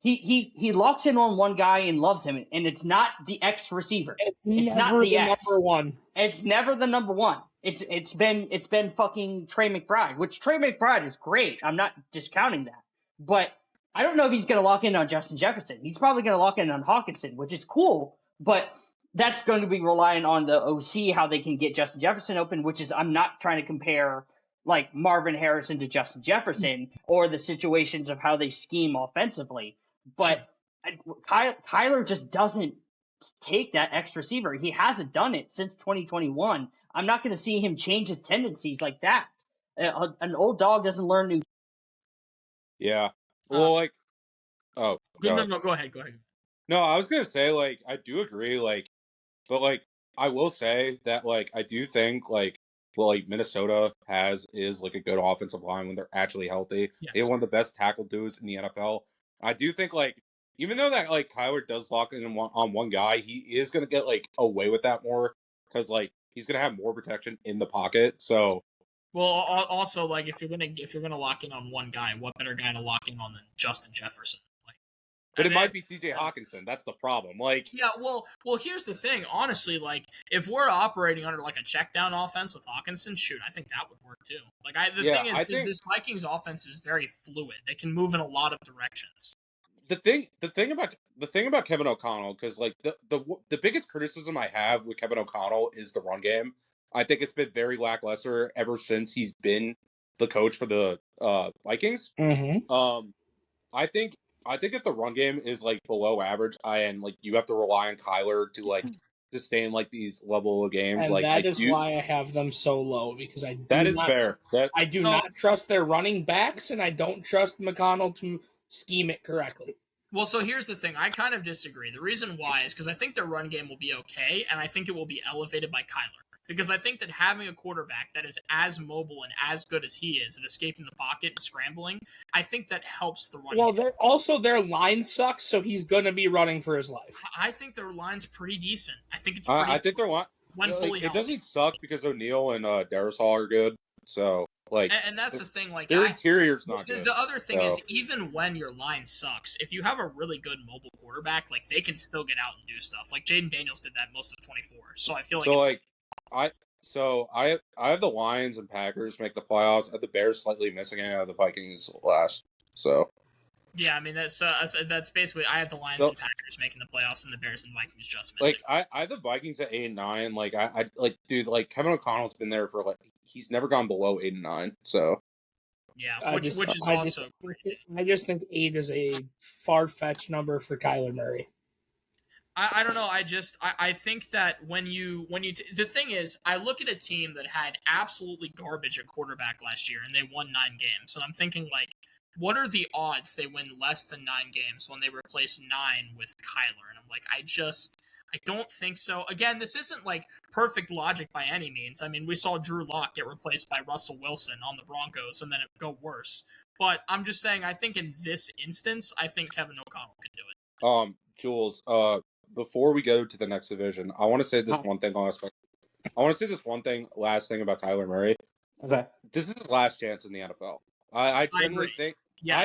he locks in on one guy and loves him, and it's not the X receiver. It's never the number one. It's never the number one. It's been fucking Trey McBride, which Trey McBride is great. I'm not discounting that, but I don't know if he's going to lock in on Justin Jefferson. He's probably going to lock in on Hawkinson, which is cool, but that's going to be relying on the OC, how they can get Justin Jefferson open, which is, I'm not trying to compare like Marvin Harrison to Justin Jefferson or the situations of how they scheme offensively. But Kyler just doesn't take that X receiver. He hasn't done it since 2021. I'm not going to see him change his tendencies like that. An old dog doesn't learn new. Yeah. Well, no, go ahead. No, I was going to say, I do agree, but, I will say that, I do think, Minnesota is a good offensive line when they're actually healthy. Yes. They have one of the best tackle dudes in the NFL. I do think, even though that, Kyler does lock in on one guy, he is going to get, away with that more because, he's going to have more protection in the pocket, so... Well, also, if you're gonna lock in on one guy, what better guy to lock in on than Justin Jefferson? But it might be T.J. Hawkinson. That's the problem. Yeah, well, here's the thing. Honestly, if we're operating under a check down offense with Hawkinson, shoot, I think that would work too. I think this Vikings offense is very fluid. They can move in a lot of directions. The thing about Kevin O'Connell, because the biggest criticism I have with Kevin O'Connell is the run game. I think it's been very lackluster ever since he's been the coach for the Vikings. Mm-hmm. I think if the run game is below average, and you have to rely on Kyler to sustain these level of games. And that is why I have them so low, because I do not trust their running backs, and I don't trust McConnell to scheme it correctly. Well, so here's the thing. I kind of disagree. The reason why is because I think their run game will be okay, and I think it will be elevated by Kyler. because I think that having a quarterback that is as mobile and as good as he is at escaping the pocket and scrambling, I think that helps the running game. Also their line sucks, so he's going to be running for his life. I think their line's pretty decent. I think it's pretty I think their line when fully it doesn't suck because O'Neal and Darisaw are good. So and that's the thing. Like their interior's not good. The other thing is, even when your line sucks, if you have a really good mobile quarterback, like they can still get out and do stuff. Like Jaden Daniels did that most of 24. So I feel like I have the Lions and Packers make the playoffs. I have the Bears slightly missing it. I have the Vikings last. So yeah, I mean that's basically I have the Lions and Packers making the playoffs and the Bears and Vikings just missing. Like I have the Vikings at 8 and 9. Like I dude, like Kevin O'Connell's been there for like he's never gone below 8 and 9. So yeah, which is also crazy. I just think 8 is a far-fetched number for Kyler Murray. I don't know. I think that the thing is, I look at a team that had absolutely garbage at quarterback last year and they won 9 games, and I'm thinking like, what are the odds they win less than 9 games when they replace 9 with Kyler? And I'm like, I don't think so. Again, this isn't like perfect logic by any means. I mean, we saw Drew Lock get replaced by Russell Wilson on the Broncos and then it go worse. But I'm just saying, I think in this instance, I think Kevin O'Connell can do it. Jules, before we go to the next division, I want to say this one thing last thing about Kyler Murray. Okay. This is his last chance in the NFL. I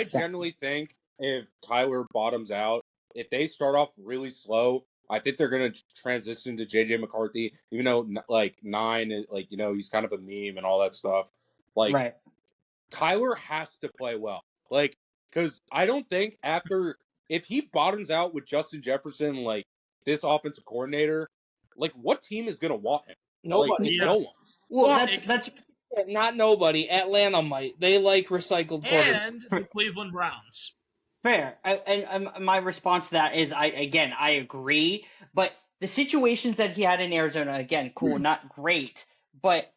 generally think if Kyler bottoms out, if they start off really slow, I think they're going to transition to JJ McCarthy, even though like 9, like, you know, he's kind of a meme and all that stuff. Like, right. Kyler has to play well. Like, because I don't think if he bottoms out with Justin Jefferson, like this offensive coordinator, like what team is going to want him? Nobody. Like, no one. Well, that's not nobody. Atlanta might. They like recycled quarterbacks. And the Cleveland Browns. Fair. And my response to that is, I agree. But the situations that he had in Arizona, again, cool, not great. But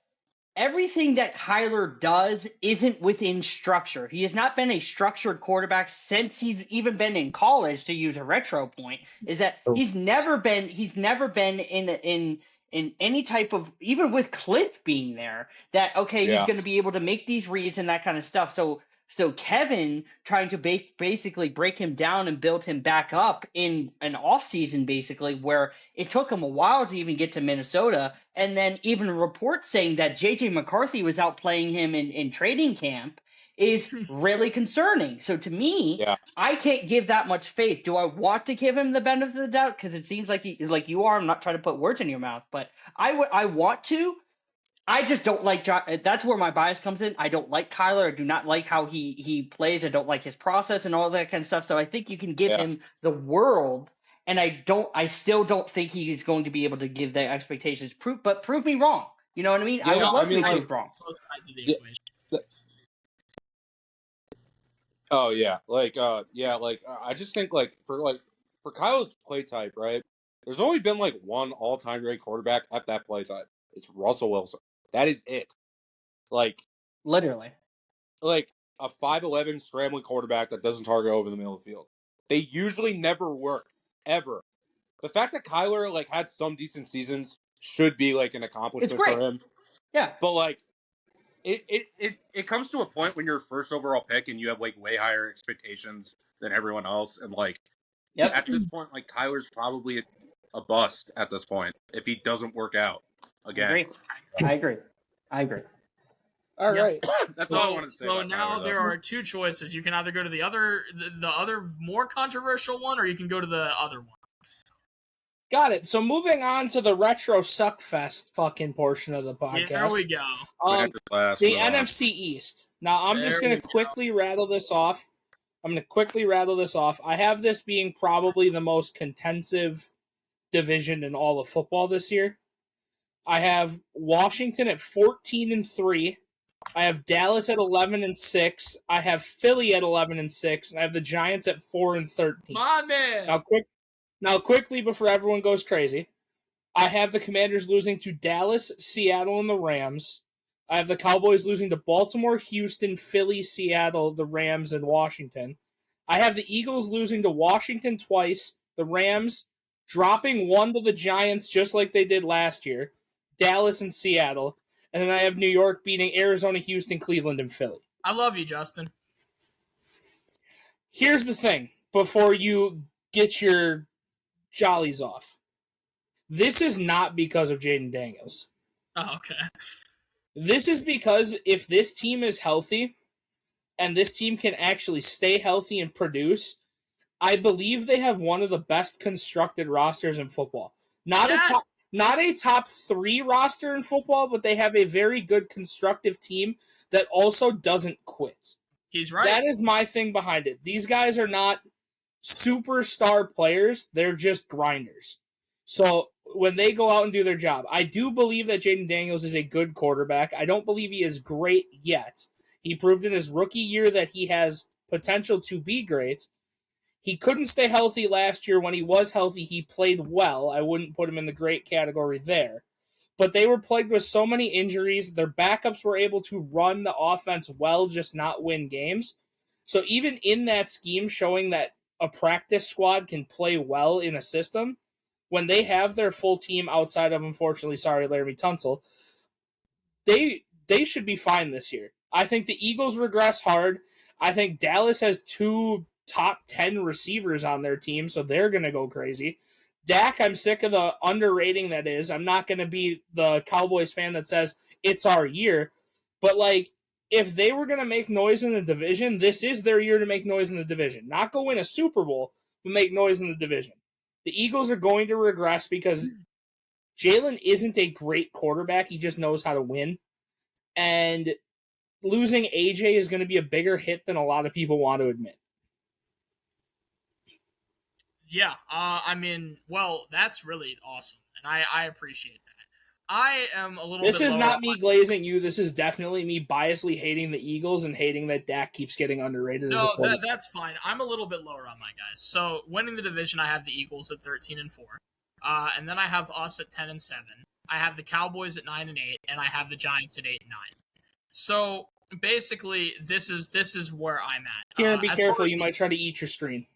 everything that Kyler does isn't within structure. He has not been a structured quarterback since he's even been in college, to use a retro point, is that he's never been in any type of, even with Cliff being there, that, okay, he's going to be able to make these reads and that kind of stuff. So Kevin trying to basically break him down and build him back up in an offseason, basically, where it took him a while to even get to Minnesota, and then even reports saying that J.J. McCarthy was out playing him in training camp is really concerning. So to me, I can't give that much faith. Do I want to give him the benefit of the doubt? Because it seems like you are. I'm not trying to put words in your mouth, but I want to. I just don't like that's where my bias comes in. I don't like Kyler. I do not like how he plays. I don't like his process and all that kind of stuff. So I think you can give him the world, and I still don't think he's going to be able to give the expectations. Prove me wrong. You know what I mean? Yeah, I would love to be proved wrong. Both sides of the equation. Oh yeah, I just think for Kyle's play type, right? There's only been like one all-time great quarterback at that play type. It's Russell Wilson. That is it. Like, literally. Like a 5'11" scrambling quarterback that doesn't target over the middle of the field. They usually never work. Ever. The fact that Kyler like had some decent seasons should be like an accomplishment for him. Yeah. But like it comes to a point when you're first overall pick and you have like way higher expectations than everyone else, and like at this point, like Kyler's probably a bust at this point if he doesn't work out again. I agree. All right. That's all I wanted to say. So now there are 2 choices. You can either go to the other more controversial one, or you can go to the other one. Got it. So moving on to the retro suckfest fucking portion of the podcast. There we go. The NFC East. Now I'm just going to quickly rattle this off. I have this being probably the most contentive division in all of football this year. I have Washington at 14-3. I have Dallas at 11-6. I have Philly at 11-6, and I have the Giants at 4-13. My man. Now quickly before everyone goes crazy, I have the Commanders losing to Dallas, Seattle, and the Rams. I have the Cowboys losing to Baltimore, Houston, Philly, Seattle, the Rams, and Washington. I have the Eagles losing to Washington twice, the Rams dropping 1 to the Giants just like they did last year, Dallas, and Seattle. And then I have New York beating Arizona, Houston, Cleveland, and Philly. I love you, Justin. Here's the thing, before you get your jollies off. This is not because of Jaden Daniels. Oh, okay. This is because if this team is healthy, and this team can actually stay healthy and produce, I believe they have one of the best constructed rosters in football. Not a top 3 roster in football, but they have a very good constructive team that also doesn't quit. He's right. That is my thing behind it. These guys are not superstar players. They're just grinders. So when they go out and do their job, I do believe that Jaden Daniels is a good quarterback. I don't believe he is great yet. He proved in his rookie year that he has potential to be great. He couldn't stay healthy last year. When he was healthy, he played well. I wouldn't put him in the great category there. But they were plagued with so many injuries. Their backups were able to run the offense well, just not win games. So even in that scheme, showing that a practice squad can play well in a system, when they have their full team outside of, unfortunately, Laramie Tunsil, they should be fine this year. I think the Eagles regress hard. I think Dallas has 2 top 10 receivers on their team, so they're going to go crazy. Dak, I'm sick of the underrating that is. I'm not going to be the Cowboys fan that says it's our year. But, if they were going to make noise in the division, this is their year to make noise in the division. Not go win a Super Bowl, but make noise in the division. The Eagles are going to regress because Jalen isn't a great quarterback. He just knows how to win. And losing AJ is going to be a bigger hit than a lot of people want to admit. Yeah, that's really awesome, and I appreciate that. I am a little bit. This is not me glazing you. This is definitely me biasly hating the Eagles and hating that Dak keeps getting underrated. No, that's fine. I'm a little bit lower on my guys. So winning the division, I have the Eagles at 13-4, and then I have us at 10-7. I have the Cowboys at 9-8, and I have the Giants at 8-9. So basically, this is where I'm at. Kieran, be careful. You might try to eat your screen.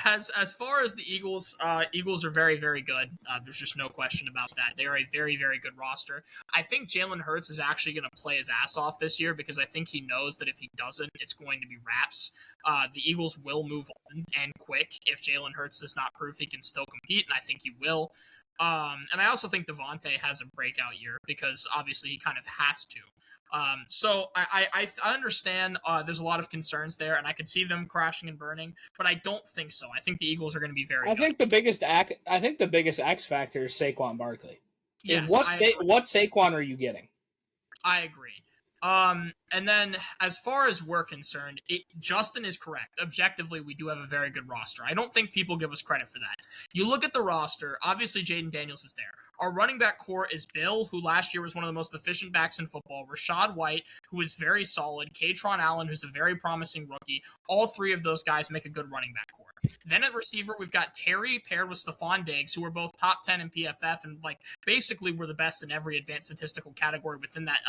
As far as the Eagles, Eagles are very, very good. There's just no question about that. They are a very, very good roster. I think Jalen Hurts is actually going to play his ass off this year because I think he knows that if he doesn't, it's going to be wraps. The Eagles will move on and quick if Jalen Hurts does not prove he can still compete, and I think he will. And I also think Devontae has a breakout year because obviously he kind of has to. So I understand there's a lot of concerns there, and I could see them crashing and burning, but I don't think so. I think the Eagles are going to be very good. I think the biggest X factor is Saquon Barkley. Yes, what Saquon are you getting? I agree. And then as far as we're concerned, Justin is correct. Objectively, we do have a very good roster. I don't think people give us credit for that. You look at the roster, obviously Jaden Daniels is there. Our running back core is Bill, who last year was one of the most efficient backs in football, Rashad White, who is very solid, Katron Allen, who's a very promising rookie. All 3 of those guys make a good running back core. Then at receiver, we've got Terry paired with Stephon Diggs, who are both top 10 in PFF and basically were the best in every advanced statistical category within that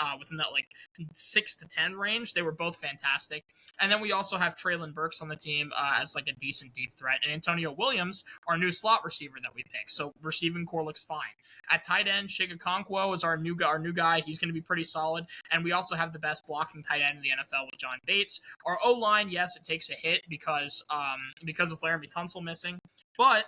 6 to 10 range. They were both fantastic. And then we also have Traylon Burks on the team as a decent deep threat, and Antonio Williams, our new slot receiver that we picked. So receiving core looks fine. At tight end, Shiga Konkwo is our new guy. He's going to be pretty solid. And we also have the best blocking tight end in the NFL with John Bates. Our O-line, yes, it takes a hit because of Laramie Tunsil missing. But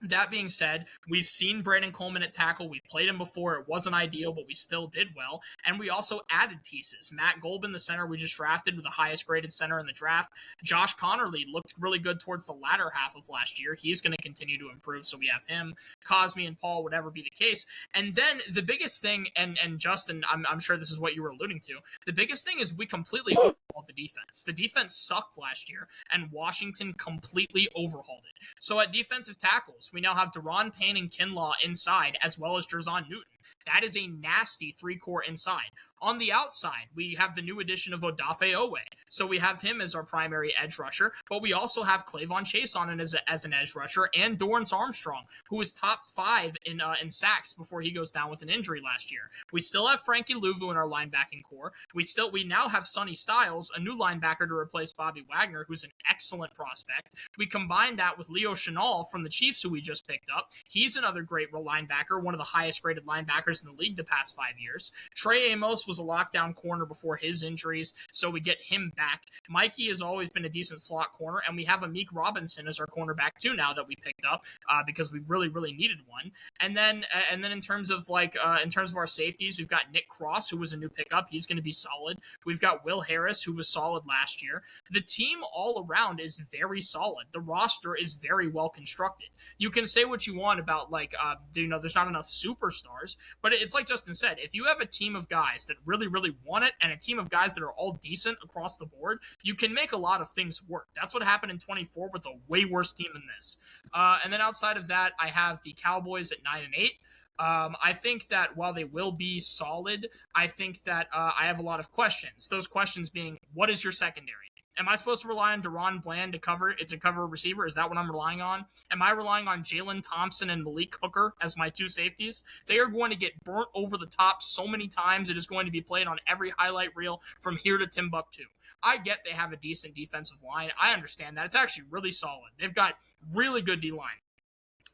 that being said, we've seen Brandon Coleman at tackle. We've played him before. It wasn't ideal, but we still did well. And we also added pieces. Matt Golbin, the center we just drafted, with the highest graded center in the draft. Josh Connerly looked really good towards the latter half of last year. He's going to continue to improve, so we have him. Cosme and Paul, whatever be the case. And then the biggest thing, and Justin, I'm sure this is what you were alluding to, the biggest thing is we completely overhauled the defense. The defense sucked last year, and Washington completely overhauled it. So at defensive tackles, we now have Deron Payne and Kinlaw inside, as well as Jerzon Newton. That is a nasty 3-core inside. On the outside, we have the new addition of Odafe Owe. So we have him as our primary edge rusher, but we also have Clavon Chase on it as an edge rusher, and Dorrance Armstrong, who was top 5 in sacks before he goes down with an injury last year. We still have Frankie Louvu in our linebacking core. We now have Sonny Styles, a new linebacker to replace Bobby Wagner, who's an excellent prospect. We combine that with Leo Chenal from the Chiefs, who we just picked up. He's another great linebacker, one of the highest graded linebackers in the league the past 5 years. Trey Amos was a lockdown corner before his injuries, so we get him back. Mikey has always been a decent slot corner, and we have Amik Robinson as our cornerback too now that we picked up because we really, really needed one. And then in terms of our safeties, we've got Nick Cross, who was a new pickup. He's going to be solid. We've got Will Harris, who was solid last year. The team all around is very solid. The roster is very well constructed. You can say what you want about there's not enough superstars, but it's like Justin said, if you have a team of guys that really, really want it and a team of guys that are all decent across the board, you can make a lot of things work. That's what happened in 24 with a way worse team than this. And then outside of that, I have the Cowboys at 9-8. I think that while they will be solid, I think that I have a lot of questions. Those questions being, what is your secondary? Am I supposed to rely on Deron Bland to cover a receiver? Is that what I'm relying on? Am I relying on Jalen Thompson and Malik Hooker as my two safeties? They are going to get burnt over the top so many times. It is going to be played on every highlight reel from here to Timbuktu. I get they have a decent defensive line. I understand that. It's actually really solid. They've got really good D-line.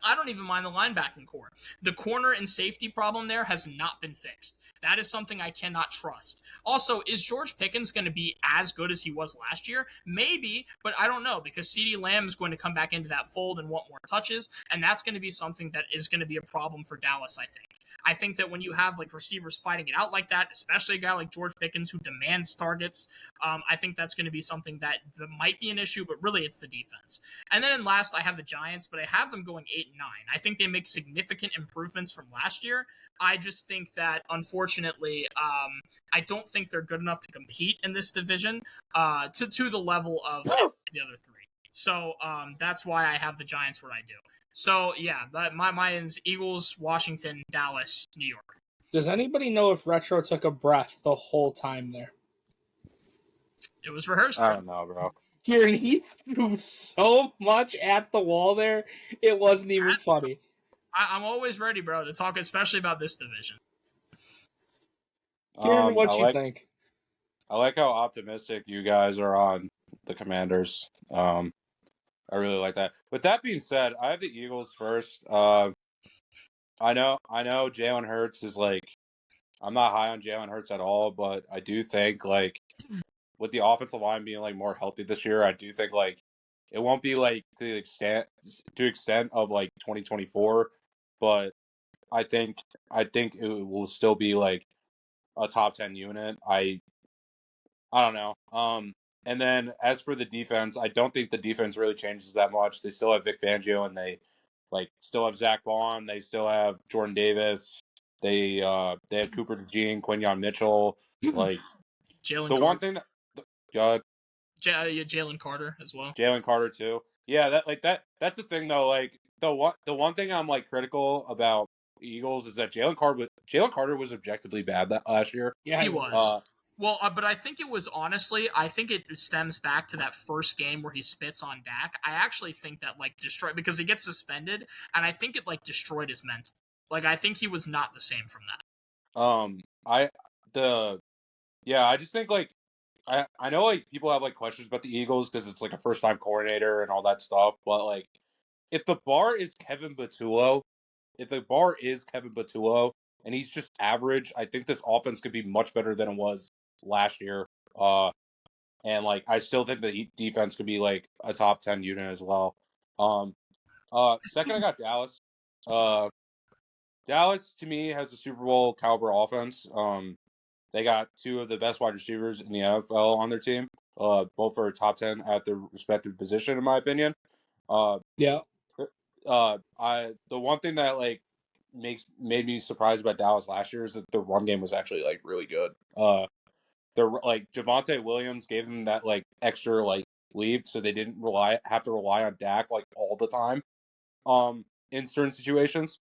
I don't even mind the linebacking core. The corner and safety problem there has not been fixed. That is something I cannot trust. Also, is George Pickens going to be as good as he was last year? Maybe, but I don't know, because CeeDee Lamb is going to come back into that fold and want more touches, and that's going to be something that is going to be a problem for Dallas, I think. I think that when you have receivers fighting it out like that, especially a guy like George Pickens who demands targets, I think that's going to be something that might be an issue, but really it's the defense. And then in last, I have the Giants, but I have them going 8-9. I think they make significant improvements from last year. I just think that, unfortunately, I don't think they're good enough to compete in this division to the level of the other three. So that's why I have the Giants where I do. So, yeah, mine's Eagles, Washington, Dallas, New York. Does anybody know if Retro took a breath the whole time there? It was rehearsed. I don't know, bro. Kieran, he threw so much at the wall there, it wasn't even funny. I'm always ready, bro, to talk especially about this division. Kieran, what you think? I like how optimistic you guys are on the Commanders. I really like that. With that being said, I have the Eagles first. I know Jalen Hurts is I'm not high on Jalen Hurts at all, but I do think with the offensive line being more healthy this year, I do think it won't be to the extent of 2024, but I think it will still be a top 10 unit. I don't know. And then as for the defense, I don't think the defense really changes that much. They still have Vic Fangio, and they still have Zach Bond. They still have Jordan Davis. They have Cooper DeJean, Quinyon Mitchell. Jalen. The one thing that Jalen Carter as well. Jalen Carter too. Yeah, that's the thing though. The one thing I'm critical about Eagles is that Jalen Carter was objectively bad that last year. Yeah, he was. But I think it was I think it stems back to that first game where he spits on Dak. I actually think that destroyed, because he gets suspended, and I think it destroyed his mental. I think he was not the same from that. I just think I know people have questions about the Eagles because it's a first time coordinator and all that stuff, but if the bar is Kevin Patullo, and he's just average, I think this offense could be much better than it was last year. And I still think the defense could be a top 10 unit as well. Second, I got Dallas. Dallas to me has a Super Bowl caliber offense. They got two of the best wide receivers in the NFL on their team. Both are top 10 at their respective position, in my opinion. Yeah. The one thing that made me surprised about Dallas last year is that the run game was actually really good. They're Javonte Williams gave them that extra leap, so they didn't have to rely on Dak all the time. In certain situations.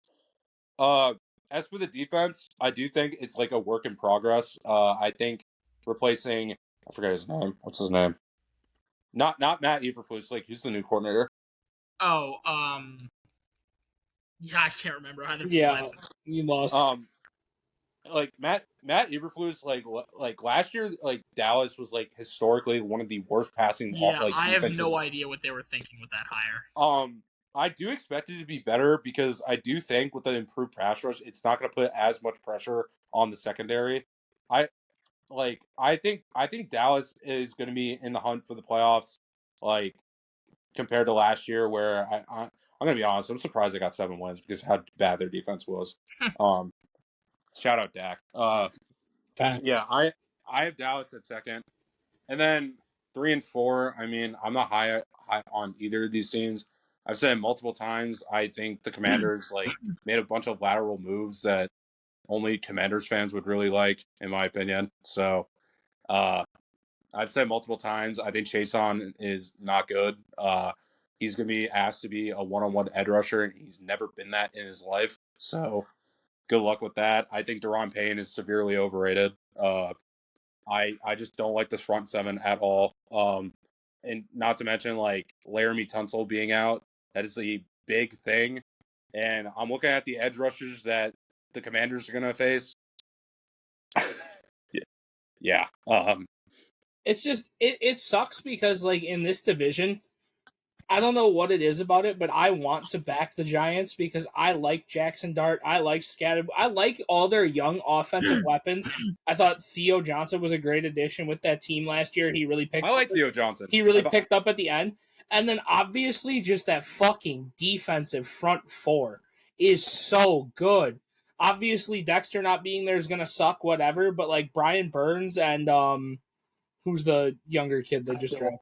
as for the defense, I do think it's like a work in progress. I think replacing I forget his name. What's his name? Not Matt Eberflus. Like who's the new coordinator? Oh, yeah, I can't remember either. Yeah, you lost. Like Matt Eberflus, like last year, like Dallas was like historically one of the worst passing like I defenses. have no idea what they were thinking with that hire. I do expect it to be better because I do think with the improved pass rush, it's not going to put as much pressure on the secondary. I think Dallas is going to be in the hunt for the playoffs, like compared to last year, where I'm going to be honest, I'm surprised they got 7 wins because of how bad their defense was. Shout out Dak. Yeah, I have Dallas at second, and then 3 and 4. I mean, I'm not high on either of these teams. I've said it multiple times. I think the Commanders like made a bunch of lateral moves that only Commanders fans would really like, in my opinion. So, I've said multiple times. I think Chason is not good. He's going to be asked to be a one-on-one edge rusher, and he's never been that in his life. So, good luck with that. I think Daron Payne is severely overrated. I just don't like this front seven at all. And not to mention like Laramie Tunsil being out. That is a big thing. And I'm looking at the edge rushers that the Commanders are going to face. Yeah. It's just it sucks because like in this division, I don't know what it is about it, but I want to back the Giants because I like Jackson Dart. I like Scattered. I like all their young offensive weapons. I thought Theo Johnson was a great addition with that team last year. He really picked. I like Theo Johnson. He really picked up at the end. And then obviously just that fucking defensive front four is so good. Obviously Dexter not being there is going to suck, whatever, but like Brian Burns and who's the younger kid they just drafted?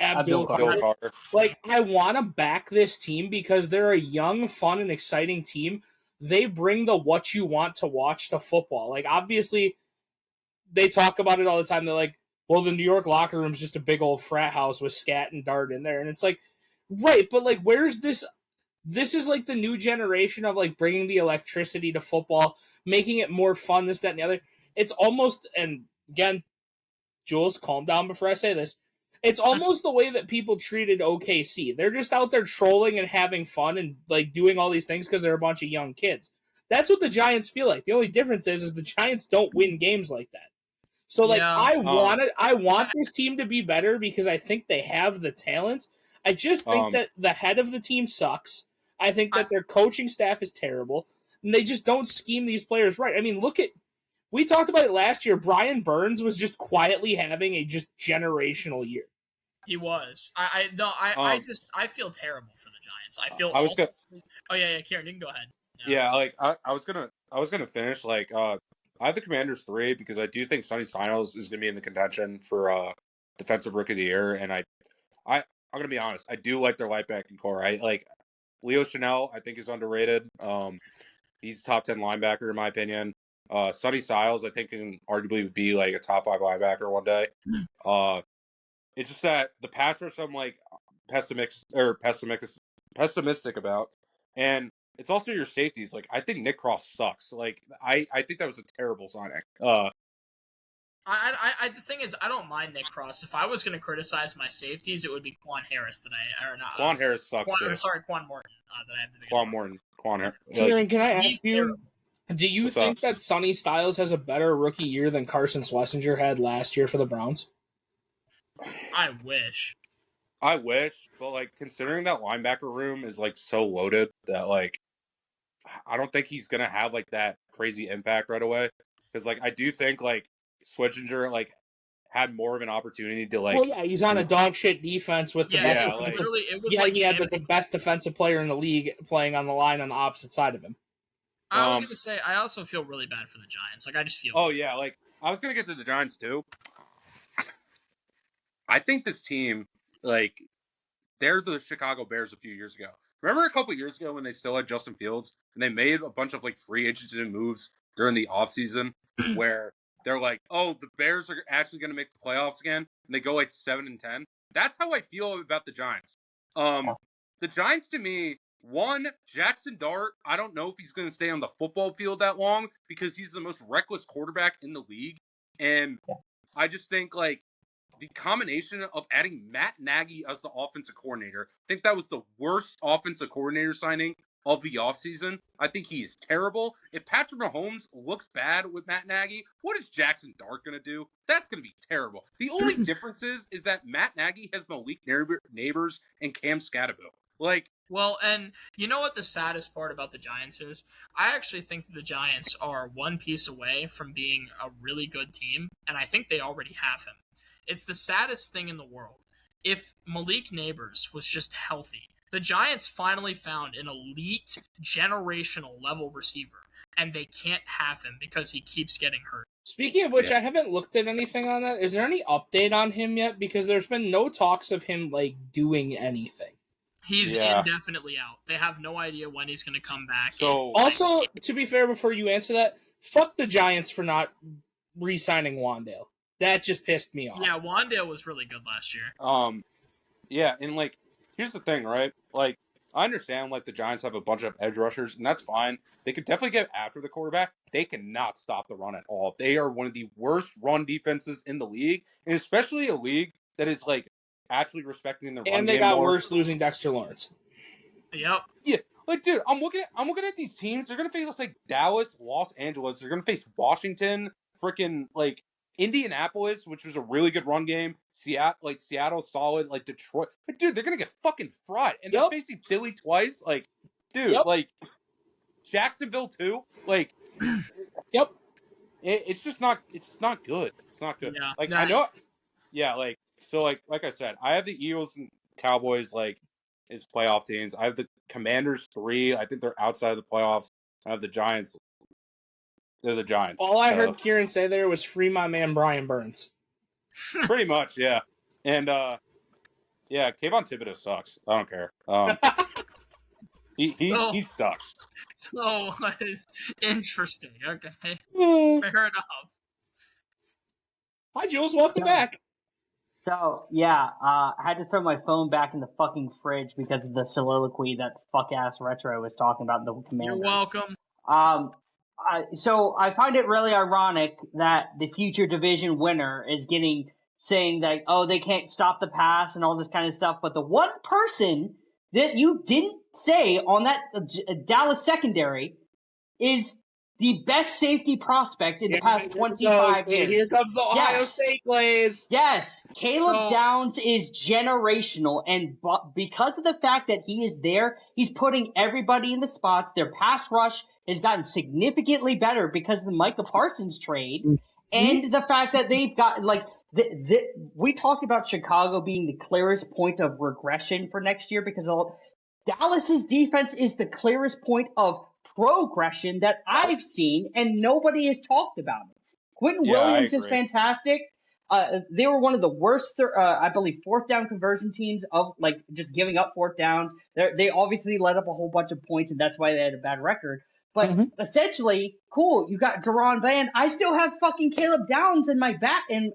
Abdul Carter. Like, I want to back this team because they're a young, fun, and exciting team. They bring the what you want to watch to football. Like, obviously, they talk about it all the time. They're like, well, the New York locker room's just a big old frat house with Scat and Dart in there. And it's like, right, but like, where's this? This is like the new generation of like bringing the electricity to football, making it more fun, this, that, and the other. It's almost, and again, Jules, calm down before I say this. It's almost the way that people treated OKC. They're just out there trolling and having fun and like doing all these things because they're a bunch of young kids. That's what the Giants feel like. The only difference is the Giants don't win games like that. So like I want this team to be better because I think they have the talent. I just think that the head of the team sucks. I think that their coaching staff is terrible. And they just don't scheme these players right. I mean, we talked about it last year. Brian Burns was just quietly having a just generational year. He was. I feel terrible for the Giants. I feel. Oh yeah, Kieran, you can go ahead. No. Yeah, like I was gonna finish. Like I have the Commanders 3 because I do think Sonny Styles is gonna be in the contention for defensive rookie of the year, and I'm gonna be honest. I do like their linebacking core. I like Leo Chanel. I think is underrated. He's a top 10 linebacker in my opinion. Sonny Styles, I think, can arguably be like a top 5 linebacker one day. It's just that the pass rush I'm like pessimistic about, and it's also your safeties. Like I think Nick Cross sucks. Like I think that was a terrible signing. The thing is, I don't mind Nick Cross. If I was going to criticize my safeties, it would be Quan Harris Quan Harris sucks. Quan Morton. That I have the biggest. Quan Morton. Quan Harris. Kieran, can I ask you? Do you think that Sonny Styles has a better rookie year than Carson Schlesinger had last year for the Browns? I wish, but like considering that linebacker room is like so loaded that like I don't think he's gonna have like that crazy impact right away. Because like I do think like Schlesinger like had more of an opportunity to like. Well, yeah, he's on a dog shit defense with the best. He had the best defensive player in the league playing on the line on the opposite side of him. I was going to say, I also feel really bad for the Giants. Like, I just feel... Oh, yeah. Like, I was going to get to the Giants, too. I think this team, like, they're the Chicago Bears a few years ago. Remember a couple years ago when they still had Justin Fields? And they made a bunch of, like, free agents and moves during the offseason where they're like, oh, the Bears are actually going to make the playoffs again. And they go, like, 7-10. That's how I feel about the Giants. The Giants, to me... One, Jackson Dart, I don't know if he's going to stay on the football field that long because he's the most reckless quarterback in the league. And I just think, like, the combination of adding Matt Nagy as the offensive coordinator, I think that was the worst offensive coordinator signing of the offseason. I think he is terrible. If Patrick Mahomes looks bad with Matt Nagy, what is Jackson Dart going to do? That's going to be terrible. The only difference is that Matt Nagy has Malik Neighbors and Cam Scatterville. Like, well, and you know what the saddest part about the Giants is? I actually think the Giants are one piece away from being a really good team, and I think they already have him. It's the saddest thing in the world. If Malik Neighbors was just healthy, the Giants finally found an elite, generational level receiver, and they can't have him because he keeps getting hurt. Speaking of which, I haven't looked at anything on that. Is there any update on him yet? Because there's been no talks of him, like, doing anything. He's indefinitely out. They have no idea when he's going to come back. So, also, to be fair, before you answer that, fuck the Giants for not re-signing Wandale. That just pissed me off. Yeah, Wandale was really good last year. Yeah, and, like, here's the thing, right? Like, I understand, like, the Giants have a bunch of edge rushers, and that's fine. They could definitely get after the quarterback. They cannot stop the run at all. They are one of the worst run defenses in the league, and especially a league that is, like, actually respecting their run game. And they got worse losing Dexter Lawrence. Yep. Yeah, like, dude, I'm looking at these teams. They're gonna face like Dallas, Los Angeles. They're gonna face Washington, freaking like Indianapolis, which was a really good run game. Seattle, solid. Like Detroit, but dude, they're gonna get fucking fried. And they're facing Philly twice. Like, dude, like Jacksonville too. Like, it's just not. It's not good. It's not good. Yeah, like I know. Yeah, like. So, like I said, I have the Eagles and Cowboys, like, as playoff teams. I have the Commanders 3. I think they're outside of the playoffs. I have the Giants. They're the Giants. All I heard Kieran say there was free my man Brian Burns. Pretty much, yeah. And, yeah, Kayvon Thibodeau sucks. I don't care. He sucks. So, interesting. Okay. Fair enough. Hi, Jules. Welcome back. So, yeah, I had to throw my phone back in the fucking fridge because of the soliloquy that fuck-ass Retro was talking about the Commanders. You're welcome. So I find it really ironic that the future division winner is saying that, oh, they can't stop the pass and all this kind of stuff, but the one person that you didn't say on that Dallas secondary is the best safety prospect in the past 25 years. Here comes the Ohio State glaze. Yes, Caleb Downs is generational, and because of the fact that he is there, he's putting everybody in the spots. Their pass rush has gotten significantly better because of the Micah Parsons trade, and the fact that they've got, like, we talked about Chicago being the clearest point of regression for next year because Dallas's defense is the clearest point of progression that I've seen, and nobody has talked about it. Quentin Williams is fantastic. They were one of the worst, I believe, fourth down conversion teams of, like, just giving up fourth downs. They obviously let up a whole bunch of points, and that's why they had a bad record. But essentially, cool, you got Deron Bland. I still have fucking Caleb Downs in my back, and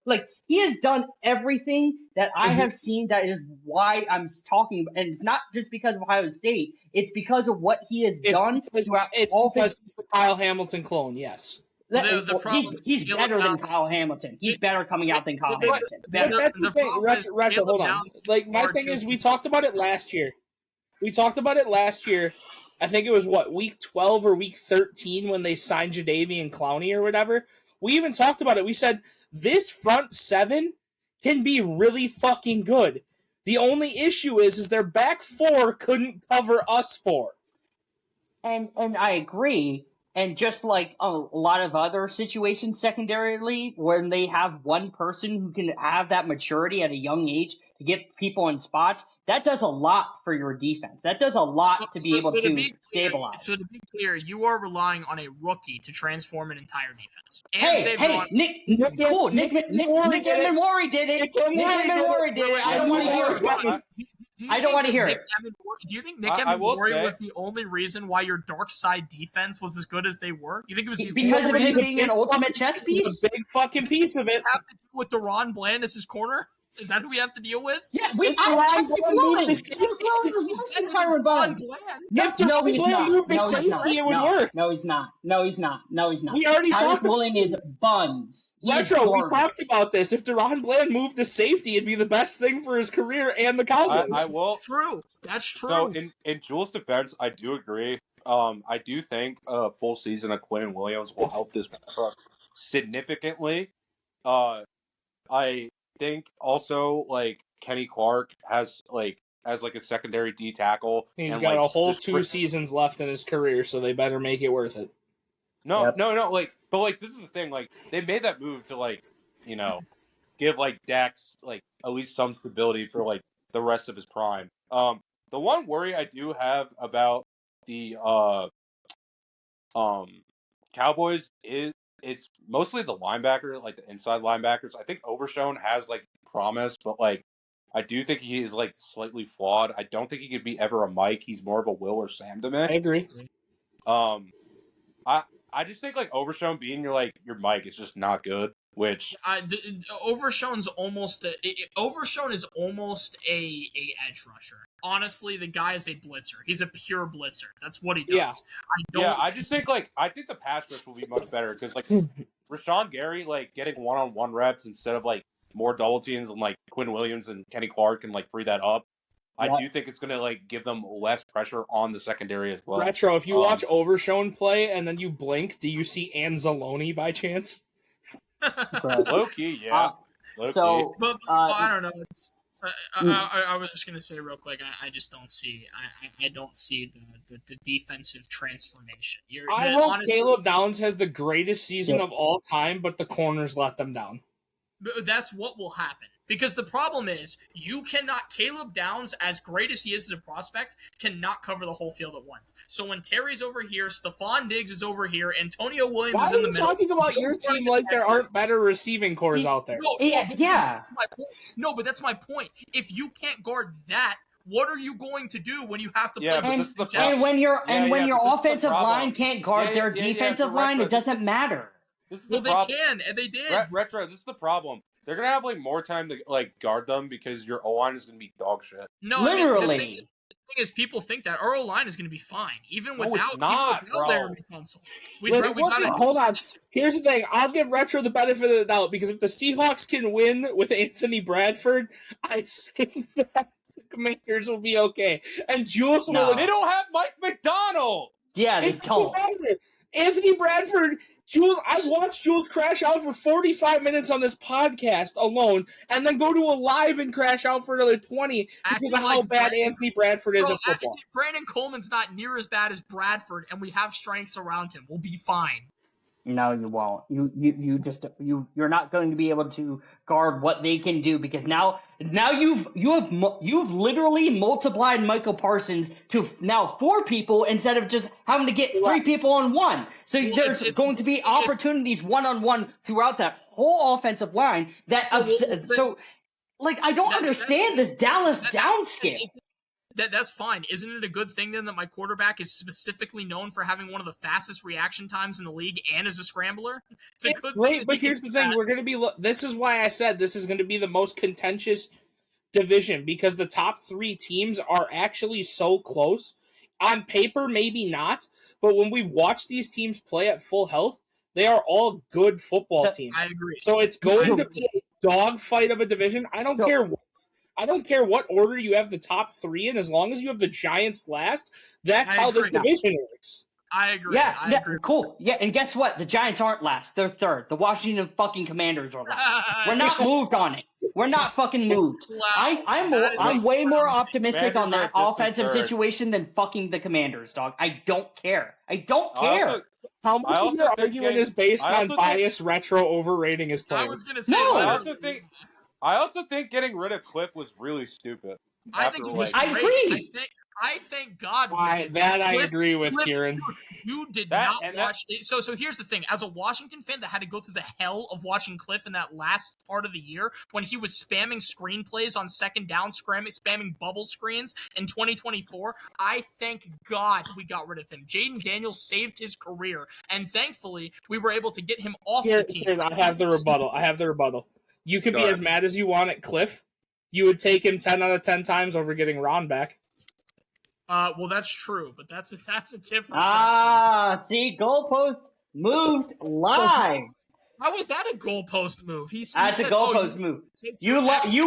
like, he has done everything that I have seen. That is why I'm talking, and it's not just because of Ohio State. It's because of what he has done. It's because he's the Kyle Hamilton clone, yes. The problem, he's better than Kyle Hamilton. He's better coming out than Kyle Hamilton. That's the thing. Retro, hold on. Like, my thing is, we talked about it last year. I think it was, week 12 or week 13 when they signed Jadeveon Clowney or whatever. We even talked about it. We said, this front seven can be really fucking good. The only issue is their back four couldn't cover us four. And I agree. And just like a lot of other situations secondarily, when they have one person who can have that maturity at a young age to get people in spots, that does a lot for your defense. That does a lot to be able to stabilize. So to be clear, you are relying on a rookie to transform an entire defense. And Nick Emenwari did it. I don't want to hear it. I don't want to hear it. Do you think Nick Emenwari was the only reason why your dark side defense was as good as they were? You think it was because of him being an ultimate chess piece? A big fucking piece of it. Have to do with Deron Bland as his corner? Is that who we have to deal with? Yeah, If Deron Bland moved the safety, It's Tyron Bland. Bland. No, he's not. moved the No, he's not. safety, it would No, work. no, he's not. No, he's not. No, he's not. We already Tyreek talked about Woolen is this. buns. He's Retro, we garbage. talked about this. If Deron Bland moved to safety, it'd be the best thing for his career and the Cowboys. I will. That's true. That's true. So in Jules' defense, I do agree. I do think a full season of Quinn Williams will help this significantly. I think also like Kenny Clark has as a secondary D tackle. He's got a whole 2 seasons left in his career, so they better make it worth it. No, but this is the thing. They made that move to give Dax at least some stability for the rest of his prime. The one worry I do have about the Cowboys is it's mostly the linebacker, the inside linebackers. I think Overshown has promise, but I do think he is slightly flawed. I don't think he could be ever a Mike. He's more of a Will or Sam to me. I agree. I just think Overshown being your Mike is just not good. Which Overshown's almost Overshown is almost a edge rusher. Honestly, the guy is a blitzer. He's a pure blitzer. That's what he does. Yeah. I just think I think the pass rush will be much better because Rashawn Gary getting one-on-one reps instead of more double teams and Quinn Williams and Kenny Clark can free that up. I do think it's gonna give them less pressure on the secondary as well. Retro, if you watch Overshown play and then you blink, do you see Anzalone by chance? Low key, yeah. So, but I don't know. I was just gonna say real quick. I just don't see. I don't see the defensive transformation. I hope Caleb Downs has the greatest season of all time, but the corners let them down. That's what will happen. Because the problem is, Caleb Downs, as great as he is as a prospect, cannot cover the whole field at once. So when Terry's over here, Stephon Diggs is over here, Antonio Williams is in the middle. Why are you talking about your team like there aren't better receiving cores out there? No, but that's my point. If you can't guard that, what are you going to do when you have to play? And when your offensive line can't guard their defensive line, it doesn't matter. They can, and they did. Retro, this is the problem. They're gonna have more time to guard them because your O line is gonna be dog shit. No, literally. I mean, the thing is, people think that our O line is gonna be fine, even without Laremy Tunsil. Hold on. Here's the thing. I'll give Retro the benefit of the doubt because if the Seahawks can win with Anthony Bradford, I think that the Commanders will be okay. And Jules will. They don't have Mike McDonald. Yeah, they don't. Anthony Bradford. Jules, I've watched Jules crash out for 45 minutes on this podcast alone, and then go to a live and crash out for another 20 because of how bad Anthony Bradford is at football. Brandon Coleman's not near as bad as Bradford, and we have strengths around him. We'll be fine. No, you won't. You're not going to be able to guard what they can do because now you've literally multiplied Michael Parsons to now 4 people instead of just having to get 3 people on one. So there's going to be opportunities one-on-one throughout that whole offensive line. I don't understand this Dallas downscale. That's fine. Isn't it a good thing then that my quarterback is specifically known for having one of the fastest reaction times in the league and is a scrambler? It's a good thing. But here's the thing: we're going to be. This is why I said this is going to be the most contentious division because the top 3 teams are actually so close. On paper, maybe not, but when we've watched these teams play at full health, they are all good football teams. I agree. So it's going to be a dogfight of a division. I don't care what order you have the top 3 in, as long as you have the Giants last, that's how this division works. I agree. I agree. Cool. Yeah, and guess what? The Giants aren't last. They're 3rd. The Washington fucking Commanders are last. We're not moved on it. We're not fucking moved. I'm way more optimistic on that offensive situation than fucking the Commanders, dog. I don't care. How much of your argument is based on bias Retro overrating his players? I was going to say I also think getting rid of Cliff was really stupid. I think it was I agree. I thank God. I agree with Kieran. You did not watch. So here's the thing. As a Washington fan that had to go through the hell of watching Cliff in that last part of the year when he was spamming screenplays on second down, spamming bubble screens in 2024, I thank God we got rid of him. Jaden Daniels saved his career, and thankfully we were able to get him off the team. I have the rebuttal. You can be as mad as you want at Cliff, you would take him 10 out of 10 times over getting Ron back. Well, that's true, but that's a different question. See, goalpost moved live. How was that a goalpost move? That's a goalpost move. You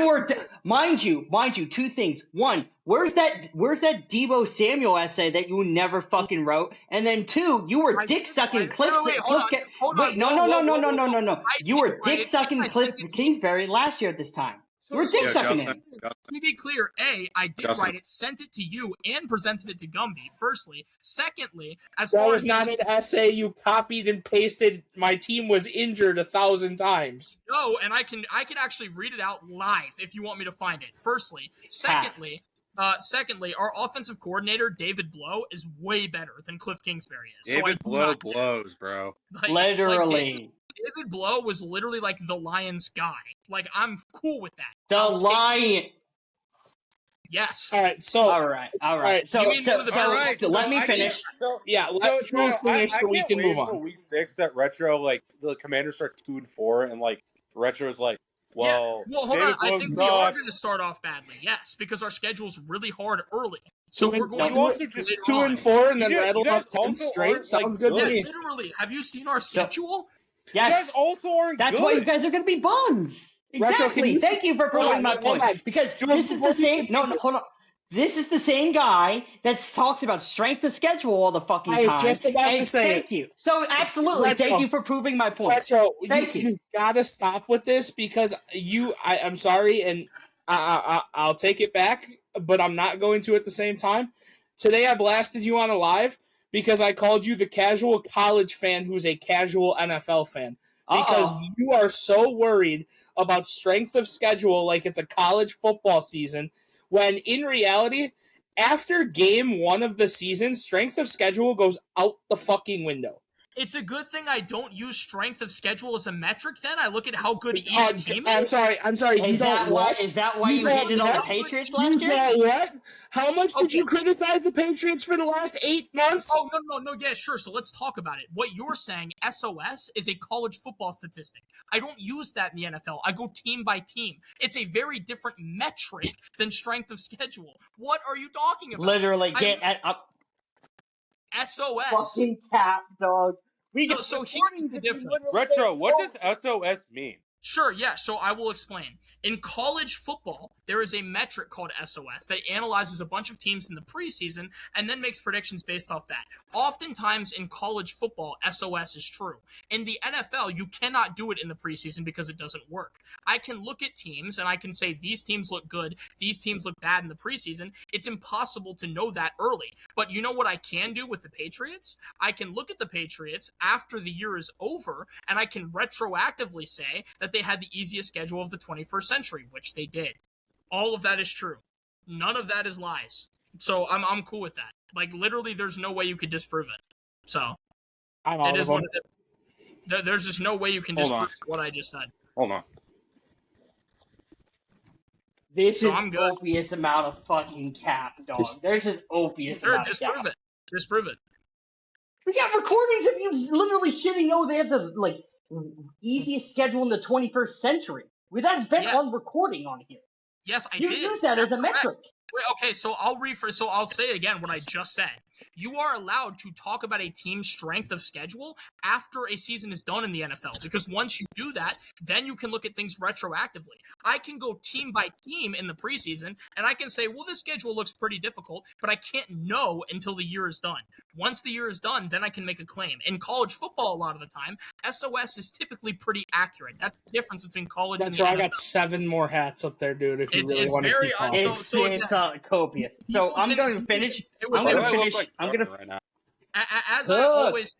were, mind you, two things. One, where's that Debo Samuel essay that you never fucking wrote? And then two, you were dick sucking Cliff. Wait, no. You were dick sucking Cliff Kingsbury last year at this time. We're dick sucking him. To be clear, I did write it, sent it to you, and presented it to Gumby. Firstly, secondly, as far as that was not an essay you copied and pasted. My team was injured 1,000 times. No, and I can actually read it out live if you want me to find it. Firstly, secondly, our offensive coordinator David Blow is way better than Cliff Kingsbury is. David Blow blows, bro. Literally. David Blow was literally like the Lions guy. Like, I'm cool with that. The Lion. Yes. All right. So. All right. So let me finish. Let's finish so we can move on. Week 6, that Retro, like, the Commanders start 2-4, and like Retro's like, well. Yeah. Well, hold on. I think we are going to start off badly. Yes, because our schedule's really hard early. So we're going to just 2-4 and then rattle off 10 straight. Sounds good to me. Literally, have you seen our schedule? Yes. You guys also aren't That's good. why you guys are going to be bums. Exactly. Thank you for proving my point. Because this is the same. No, hold on. This is the same guy that talks about strength of schedule all the fucking time. I was just about to say. Thank you. So absolutely, thank you for proving my point. Retro, thank you. You gotta stop with this because I'm sorry, and I'll take it back, but I'm not going to at the same time. Today I blasted you on a live because I called you the casual college fan who's a casual NFL fan. Because you are so worried about strength of schedule like it's a college football season, when in reality, after game 1 of the season, strength of schedule goes out the fucking window. It's a good thing I don't use strength of schedule as a metric then. I look at how good each team is. I'm sorry. Is that why you hated on the Patriots last year? What? How much did you criticize the Patriots for the last 8 months? Oh, no. Yeah, sure. So let's talk about it. What you're saying, SOS, is a college football statistic. I don't use that in the NFL. I go team by team. It's a very different metric than strength of schedule. What are you talking about? Literally, get up. SOS. Fucking cat, dog. So here's the difference. Retro, what does SOS mean? Sure, yeah, so I will explain. In college football, there is a metric called SOS that analyzes a bunch of teams in the preseason and then makes predictions based off that. Oftentimes in college football, SOS is true. In the NFL, you cannot do it in the preseason because it doesn't work. I can look at teams and I can say these teams look good, these teams look bad in the preseason. It's impossible to know that early. But you know what I can do with the Patriots? I can look at the Patriots after the year is over and I can retroactively say that they had the easiest schedule of the 21st century, which they did. All of that is true. None of that is lies. So I'm cool with that. Like, literally, there's no way you could disprove it. So it is what it is. There's just no way you can disprove what I just said. Hold on. This is opious amount of fucking cap, dog. There's just opious amount of cap. Disprove it. We got recordings of you literally shitting. Oh, they have the, easiest schedule in the 21st century. That's been on recording on here. Yes, I did. You use that as a metric. Wait, okay, so I'll say again what I just said. You are allowed to talk about a team's strength of schedule after a season is done in the NFL, because once you do that, then you can look at things retroactively. I can go team by team in the preseason, and I can say, well, this schedule looks pretty difficult, but I can't know until the year is done. Once the year is done, then I can make a claim. In college football, a lot of the time, SOS is typically pretty accurate. That's the difference between college and the NFL. I got 7 more hats up there, dude, if you really want to keep on. It's copious. So I'm going to finish. As I always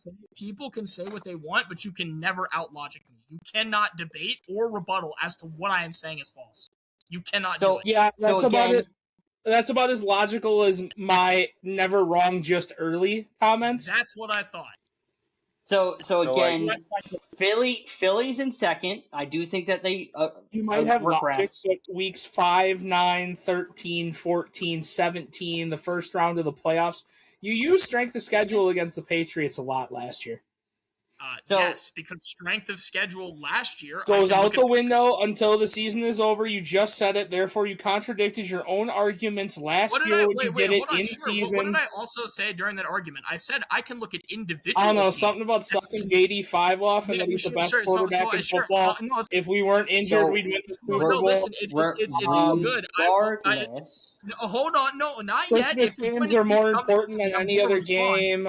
say, people can say what they want, but you can never out-logic me. You cannot debate or rebuttal as to what I am saying is false. You cannot do it. Yeah, that's about as logical as my never wrong, just early comments. That's what I thought. So again, Philly's in second. I do think that they you might have logic, but weeks 5, 9, 13, 14, 17, the first round of the playoffs. You used strength of schedule against the Patriots a lot last year. Yes, because strength of schedule last year goes out the window until the season is over. You just said it, therefore you contradicted your own arguments last year when you did it in season. What did I also say during that argument? I said I can look at individual. I don't know, something about sucking JD5 off and that he's the best quarterback in football. If we weren't injured, we'd win the Super Bowl. Listen, it's good. Hold on, no, not Christmas yet. games are more important than any other game.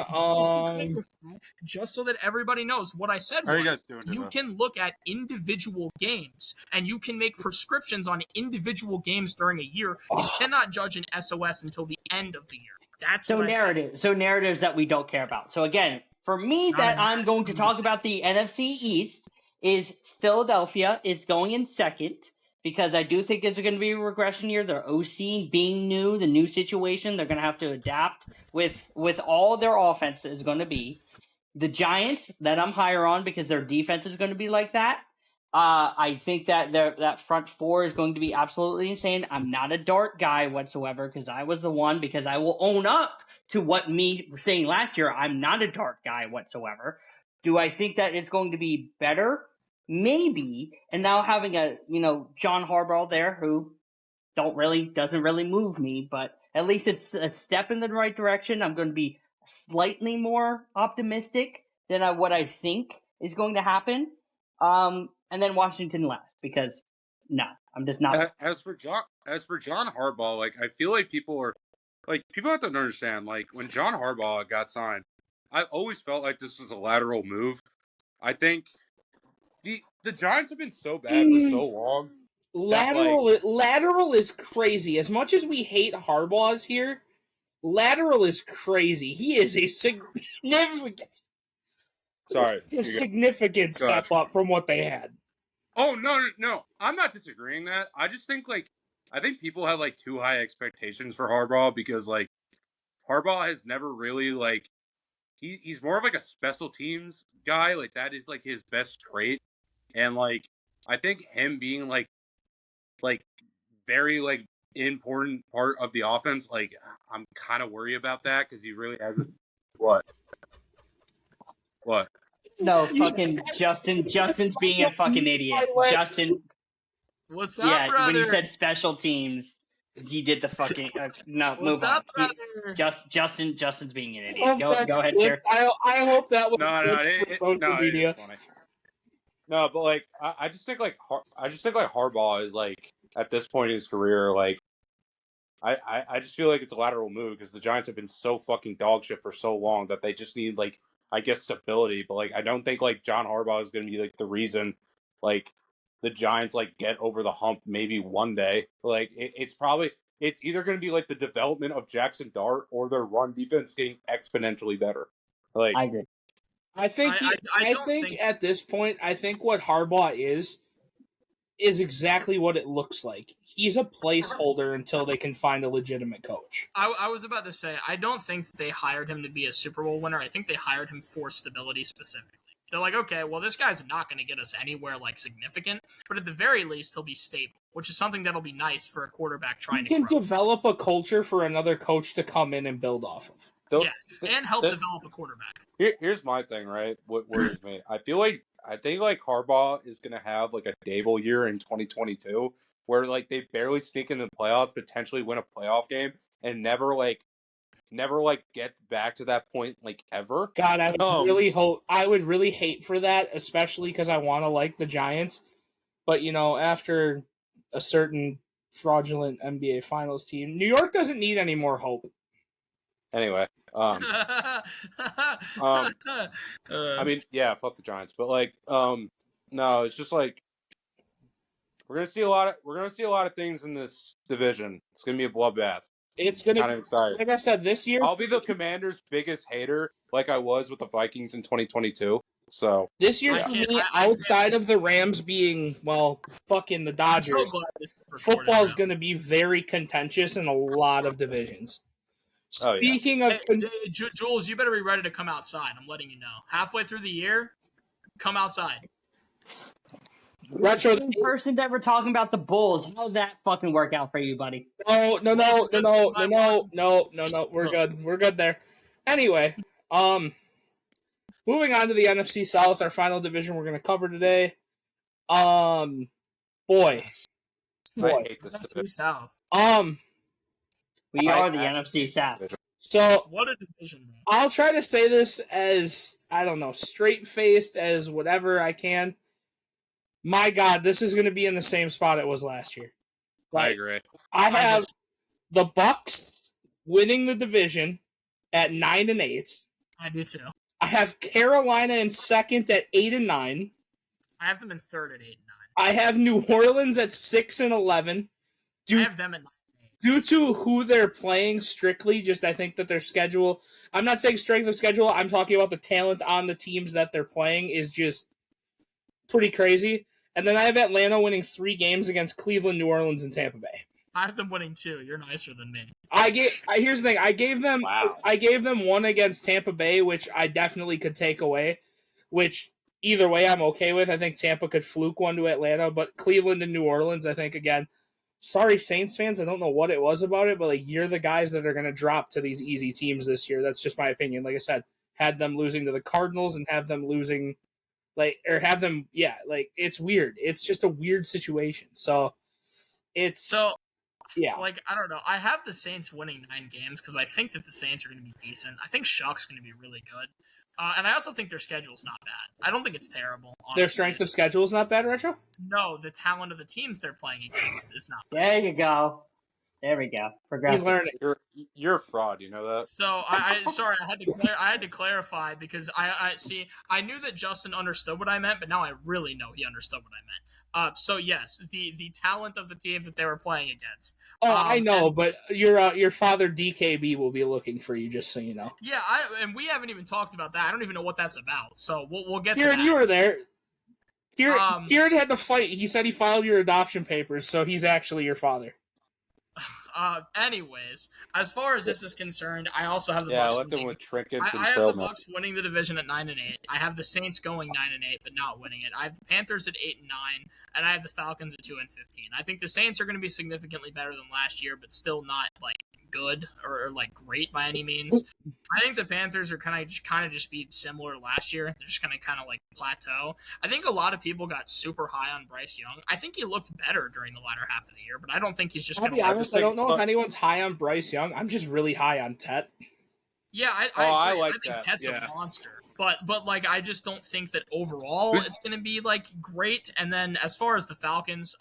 Just so that everybody knows, what I said was, you can look at individual games, and you can make prescriptions on individual games during a year. You cannot judge an SOS until the end of the year. That's so what narrative. So narratives that we don't care about. So again, for me, that I'm going to talk about the NFC East is Philadelphia is going in second. Because I do think it's going to be a regression year. Their OC being new, the new situation, they're going to have to adapt with all their offense is going to be. The Giants, that I'm higher on because their defense is going to be like that. I think that that front four is going to be absolutely insane. I'm not a dart guy whatsoever because I was the one, because I will own up to what me saying last year. I'm not a dart guy whatsoever. Do I think that it's going to be better? Maybe, and now having a John Harbaugh there who doesn't really move me, but at least it's a step in the right direction. I'm going to be slightly more optimistic than what I think is going to happen. And then Washington last because no, I'm just not. As for John Harbaugh, like I feel like people have to understand, like when John Harbaugh got signed, I always felt like this was a lateral move. I think. The Giants have been so bad for so long. Lateral is crazy. As much as we hate Harbaugh's here, lateral is crazy. He is a significant step up from what they had. Oh no! I'm not disagreeing that. I just think I think people have too high expectations for Harbaugh because Harbaugh has never really he's more of a special teams guy. That is his best trait. And I think him being very important part of the offense, I'm kind of worried about that because he really hasn't. What? No, fucking Justin. Justin's being a fucking idiot. Justin. What's up, brother? When you said special teams, he did the fucking no. What's move up, on. Justin's being an idiot. Go ahead, Pierre. I hope that was it's funny. No, but I just think Harbaugh is at this point in his career, I just feel like it's a lateral move because the Giants have been so fucking dog shit for so long that they just need I guess stability. But I don't think John Harbaugh is going to be the reason the Giants get over the hump maybe one day. It's either going to be the development of Jackson Dart or their run defense getting exponentially better. I agree. I think at this point, I think what Harbaugh is exactly what it looks like. He's a placeholder until they can find a legitimate coach. I was about to say, I don't think they hired him to be a Super Bowl winner. I think they hired him for stability specifically. They're okay, well, this guy's not going to get us anywhere significant, but at the very least, he'll be stable, which is something that'll be nice for a quarterback trying to grow. He can develop a culture for another coach to come in and build off of. And help develop a quarterback. Here's my thing, right? What worries me? I think Harbaugh is going to have a Dable year in 2022 where they barely sneak in the playoffs, potentially win a playoff game, and never get back to that point ever. God, I would really hate for that, especially because I want to the Giants. But after a certain fraudulent NBA Finals team, New York doesn't need any more hope. Anyway, I mean, yeah, fuck the Giants, but no, it's just we're gonna see a lot of things in this division. It's gonna be a bloodbath. It's gonna kind of exciting. Like I said, this year I'll be the Commanders' biggest hater, like I was with the Vikings in 2022. So this year, for me, outside of the Rams being fucking the Dodgers, football's gonna be very contentious in a lot of divisions. Speaking of... Jules, you better be ready to come outside. I'm letting you know. Halfway through the year, come outside. Retro the person that we're talking about the Bulls. How'd that fucking work out for you, buddy? No. We're good. We're good there. Anyway, Moving on to the NFC South, our final division we're going to cover today. Boy. I hate this NFC South. We I are the actually NFC hate South. this division. So What a division, man. I'll try to say this as, I don't know, straight-faced as whatever I can. My God, this is going to be in the same spot it was last year. I agree. I have the Bucks winning the division at 9-8. I do too. I have Carolina in second at 8-9. I have them in third at 8-9. I have New Orleans at 6-11. I have them at 9-8. Due to who they're playing strictly, just I think that their schedule, I'm not saying strength of schedule, I'm talking about the talent on the teams that they're playing is just pretty crazy. And then I have Atlanta winning 3 games against Cleveland, New Orleans, and Tampa Bay. I have them winning 2. You're nicer than me. Here's the thing, I gave them Wow. one against Tampa Bay, which I definitely could take away, which either way I'm okay with. I think Tampa could fluke one to Atlanta, but Cleveland and New Orleans, I think, again, sorry, Saints fans, I don't know what it was about it, but like you're the guys that are going to drop to these easy teams this year. That's just my opinion. Like I said, had them losing to the Cardinals and have them losing, it's weird. It's just a weird situation. So yeah. Like, I don't know. I have the Saints winning 9 games because I think that the Saints are going to be decent. I think Shock's going to be really good. And I also think their schedule's not bad. I don't think it's terrible. Honestly. Their strength of schedule is not bad, Retro? No, the talent of the teams they're playing against is not bad. There you go. There we go. He's learning. You're a fraud, you know that? So sorry, I had to clarify because I knew that Justin understood what I meant, but now I really know he understood what I meant. So yes, the talent of the teams that they were playing against. Oh, I know, but your father DKB will be looking for you, just so you know. Yeah, and we haven't even talked about that. I don't even know what that's about. So we'll get Kieran, to that. you were there. Kieran had to fight. He said he filed your adoption papers, so he's actually your father. Anyways, as far as this is concerned, I also have the Bucks. I left them with trinkets and I have the trail Bucks winning the division at 9-8. I have the Saints going 9-8, but not winning it. I have the Panthers at 8-9, and I have the Falcons at 2-15. I think the Saints are going to be significantly better than last year, but still not like good or like great by any means. I think the Panthers are kind of just be similar to last year. They're just going to kind of like plateau. I think a lot of people got super high on Bryce Young. I think he looked better during the latter half of the year, but I don't think he's just I'll going be to. honest, I don't know if anyone's high on Bryce Young. I'm just really high on Tet. Yeah, I like think that. Tet's Yeah. a monster. But like I just don't think that overall it's going to be like great. And then as far as the Falcons,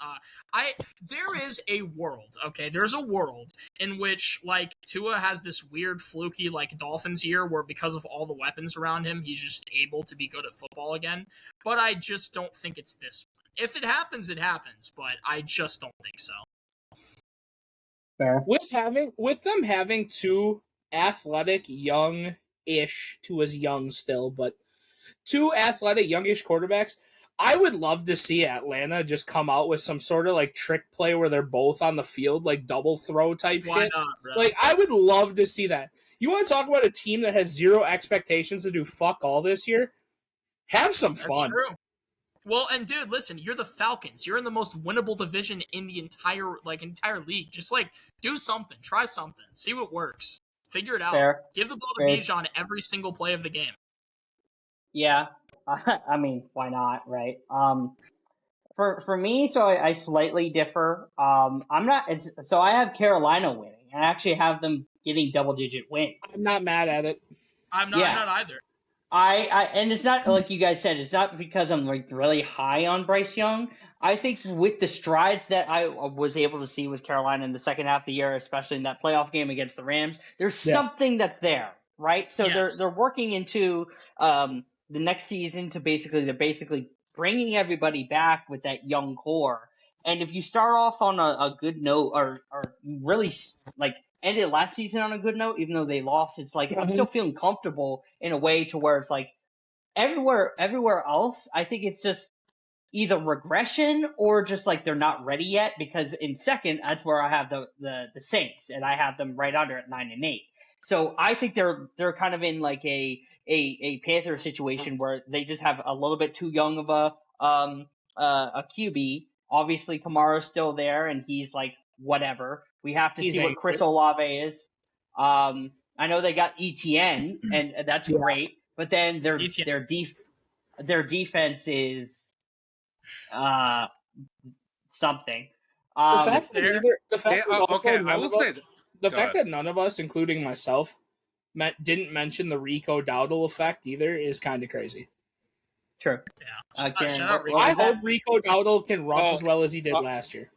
there is a world, okay? There's a world in which like Tua has this weird fluky like Dolphins year where because of all the weapons around him, he's just able to be good at football again. But I just don't think it's this one. If it happens, it happens, but I just don't think so. Fair. With them having 2 athletic, young-ish, Tua is young still, but 2 athletic, youngish quarterbacks, I would love to see Atlanta just come out with some sort of like trick play where they're both on the field, like double throw type Why shit. not, bro? Like, I would love to see that. You want to talk about a team that has 0 expectations to do fuck all this year? Have some fun. That's true. Well, and dude, listen, you're the Falcons. You're in the most winnable division in the entire league. Just like do something, try something, see what works, figure it out. Fair. Give the ball to Fair. Bijan every single play of the game. Yeah, I mean, why not, right? For me, so I slightly differ. I'm not. So I have Carolina winning. I actually have them getting double-digit wins. I'm not mad at it. I'm not either. And it's not like you guys said. It's not because I'm like really high on Bryce Young. I think with the strides that I was able to see with Carolina in the second half of the year, especially in that playoff game against the Rams, there's something that's there, right? So they're working into the next season to basically bringing everybody back with that young core. And if you start off on a good note, or really like ended last season on a good note, even though they lost, it's like I'm still feeling comfortable in a way to where it's like everywhere else, I think it's just either regression or just like they're not ready yet, because in second, that's where I have the Saints, and I have them right under at 9-8. So I think they're kind of in like a Panther situation where they just have a little bit too young of a QB. Obviously, Kamara's still there, and he's like whatever. We have to see what Chris Olave is. I know they got ETN, and that's great. but then their ETN. their defense is something. The fact that none of us, including myself, didn't mention the Rico Dowdle effect either is kind of crazy. True. Yeah. Karen, I hope Rico Dowdle can run as well as he did last year.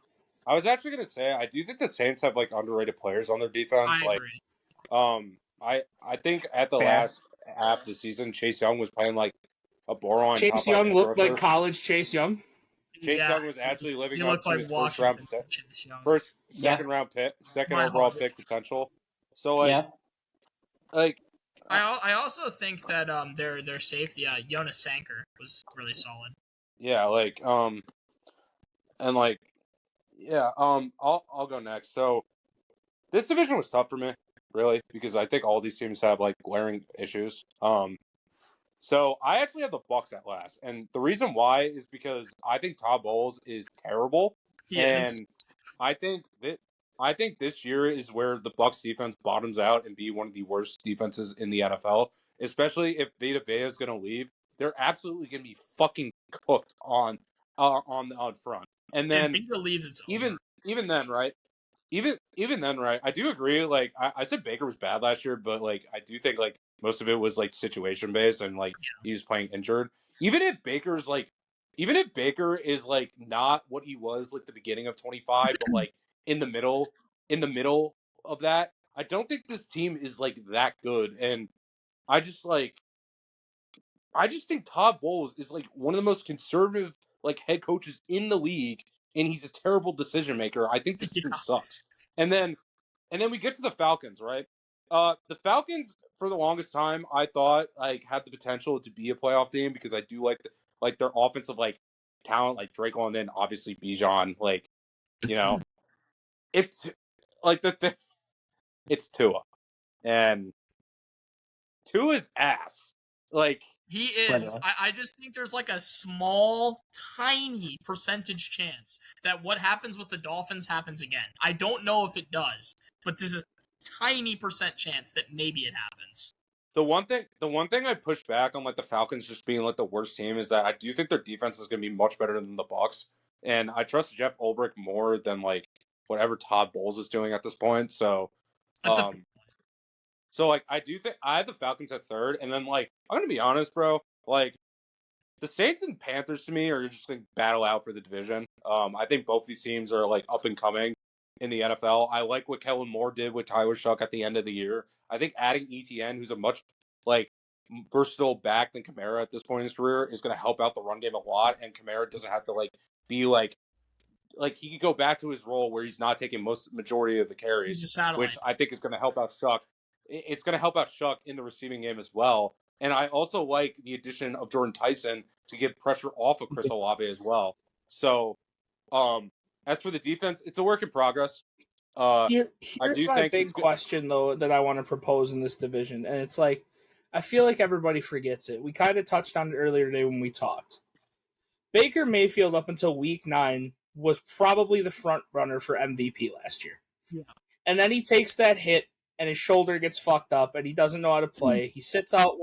I was actually going to say, I do think the Saints have like underrated players on their defense. I agree. I think at the last half of the season, Chase Young was playing like a boron. Chase Young looked like college Chase Young. Chase Young was actually living up to his second overall pick potential. So I also think that their safety Jonas Sanker was really solid. Yeah, I'll go next. So this division was tough for me, really, because I think all these teams have like glaring issues. So I actually have the Bucs at last, and the reason why is because I think Todd Bowles is terrible, and I think this year is where the Bucs defense bottoms out and be one of the worst defenses in the NFL. Especially if Vita Vea is going to leave, they're absolutely going to be fucking cooked on front. And then if Vita leaves, it's even then, right? Even then, right? I do agree. Like I said, Baker was bad last year, but like I do think like most of it was like situation based and like he was playing injured. Even if Baker is like not what he was like the beginning of 25, but like in the middle of that, I don't think this team is like that good. And I just think Todd Bowles is like one of the most conservative like head coaches in the league, and he's a terrible decision maker. I think this team sucks. And then we get to the Falcons, right? The Falcons for the longest time I thought like had the potential to be a playoff team because I do like their offensive like talent, like Drake London, obviously Bijan, like it's like it's Tua, and Tua's ass. Like he is. I just think there's like a small, tiny percentage chance that what happens with the Dolphins happens again. I don't know if it does, but there's a tiny percent chance that maybe it happens. The one thing I push back on like the Falcons just being like the worst team is that I do think their defense is going to be much better than the Bucs, and I trust Jeff Ulbrich more than like whatever Todd Bowles is doing at this point. So, so like I do think I have the Falcons at third, and then like I'm gonna be honest, bro. Like the Saints and Panthers to me are just gonna battle out for the division. I think both these teams are like up and coming in the NFL. I like what Kellen Moore did with Tyler Shuck at the end of the year. I think adding ETN, who's a much like versatile back than Kamara at this point in his career, is going to help out the run game a lot. And Kamara doesn't have to like be like he could go back to his role where he's not taking majority of the carries, which I think is going to help out Shuck. It's going to help out Shuck in the receiving game as well. And I also like the addition of Jordan Tyson to get pressure off of Chris Olave as well. So, as for the defense, it's a work in progress. Here's my big question, though, that I want to propose in this division. And it's like, I feel like everybody forgets it. We kind of touched on it earlier today when we talked. Baker Mayfield, up until week 9, was probably the front runner for MVP last year. Yeah. And then he takes that hit, and his shoulder gets fucked up, and he doesn't know how to play. He sits out,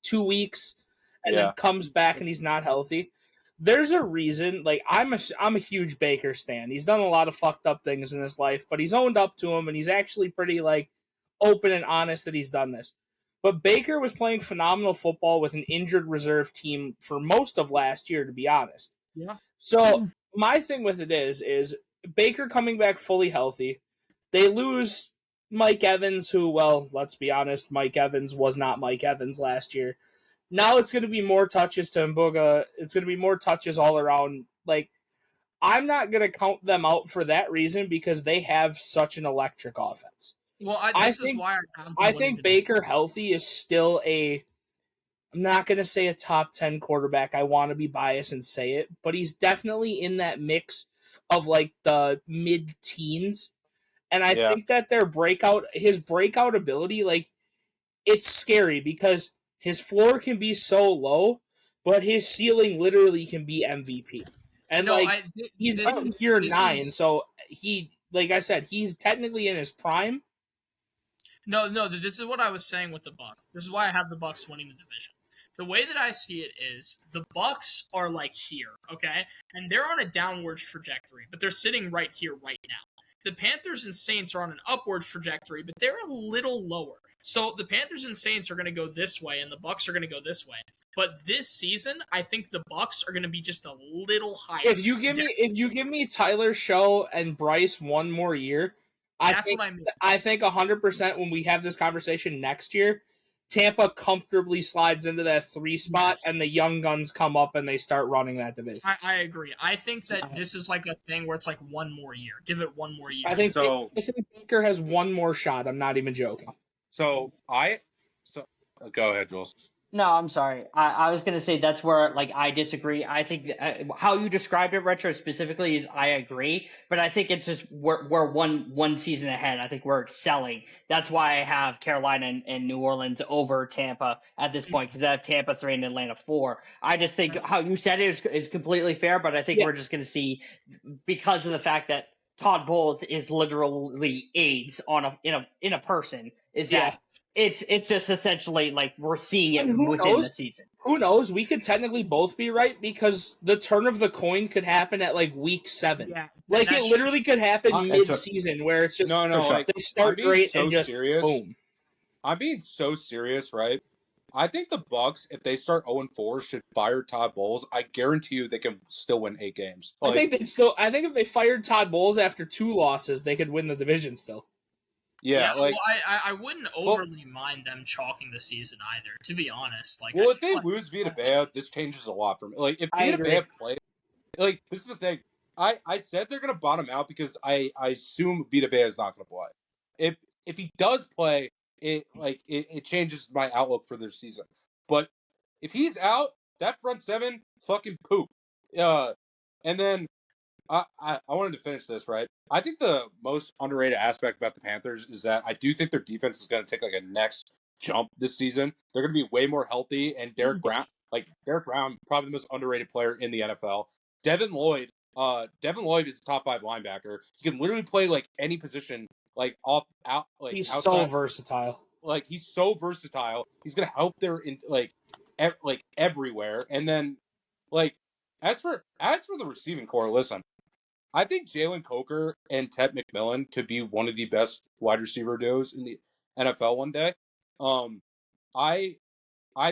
2 weeks, and then comes back, and he's not healthy. There's a reason. Like I'm a huge Baker stan. He's done a lot of fucked up things in his life, but he's owned up to him, and he's actually pretty like open and honest that he's done this. But Baker was playing phenomenal football with an injured reserve team for most of last year, to be honest. Yeah. So my thing with it is Baker coming back fully healthy. They lose Mike Evans, who, well, let's be honest, Mike Evans was not Mike Evans last year. Now it's going to be more touches to Mbuga. It's going to be more touches all around. Like, I'm not going to count them out for that reason because they have such an electric offense. Well, I think Baker healthy is still I'm not going to say a top 10 quarterback. I want to be biased and say it, but he's definitely in that mix of like the mid-teens. And I think that his breakout ability, like, it's scary because his floor can be so low, but his ceiling literally can be MVP. And he's in year 9, so he, like I said, he's technically in his prime. No, this is what I was saying with the Bucks. This is why I have the Bucks winning the division. The way that I see it is the Bucks are like here, okay? And they're on a downwards trajectory, but they're sitting right here right now. The Panthers and Saints are on an upwards trajectory, but they're a little lower. So the Panthers and Saints are going to go this way, and the Bucks are going to go this way. But this season, I think the Bucks are going to be just a little higher. If you give me Tyler Show and Bryce one more year, that's what I mean. I think 100% when we have this conversation next year, Tampa comfortably slides into that 3 spot, and the young guns come up and they start running that division. I agree. I think that this is like a thing where it's like one more year. Give it one more year. I think Baker has one more shot. I'm not even joking. So go ahead, Jules. No, I'm sorry. I was going to say that's where I disagree. I think how you described it, Retro, specifically, is I agree. But I think it's just we're one season ahead. I think we're excelling. That's why I have Carolina and New Orleans over Tampa at this point, because I have Tampa 3 and Atlanta 4. I just think how you said it is completely fair, but I think we're just going to see, because of the fact that Todd Bowles is literally AIDS in a person. Is that it's just essentially we're seeing it within the season. Who knows? We could technically both be right, because the turn of the coin could happen at week 7. Yeah, it literally could happen mid-season where it's just they start great and just boom. I'm being so serious, right? I think the Bucks, if they start 0-4, should fire Todd Bowles. I guarantee you they can still win 8 games. I think if they fired Todd Bowles after 2 losses, they could win the division still. Yeah, I wouldn't overly mind them chalking the season either, to be honest. If they lose Vita Vea, this changes a lot for me. If Vita Vea play, this is the thing. I said they're gonna bottom out because I assume Vita Vea is not gonna play. If he does play, it changes my outlook for their season. But if he's out, that front 7 fucking poop. And then I wanted to finish this, right? I think the most underrated aspect about the Panthers is that I do think their defense is going to take a next jump this season. They're going to be way more healthy, and Derek Brown, probably the most underrated player in the NFL. Devin Lloyd is a top 5 linebacker. He can literally play any position, he's outside. So versatile. He's so versatile. He's going to help their everywhere. And then as for the receiving core, listen. I think Jalen Coker and Ted McMillan could be one of the best wide receiver duos in the NFL one day. I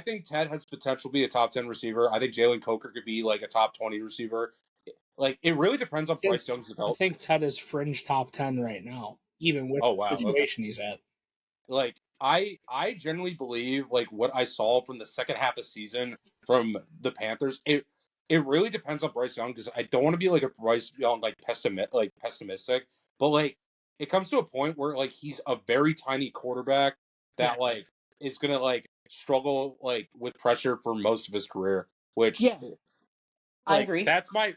think Ted has potential to be a top 10 receiver. I think Jalen Coker could be a top 20 receiver. It really depends on Bryce Young's development. I think Ted is fringe top 10 right now, even with the situation he's at. I generally believe what I saw from the second half of the season from the Panthers, it really depends on Bryce Young, because I don't want to be a Bryce Young pessimistic, but it comes to a point where he's a very tiny quarterback that is gonna struggle with pressure for most of his career. Which I agree. That's my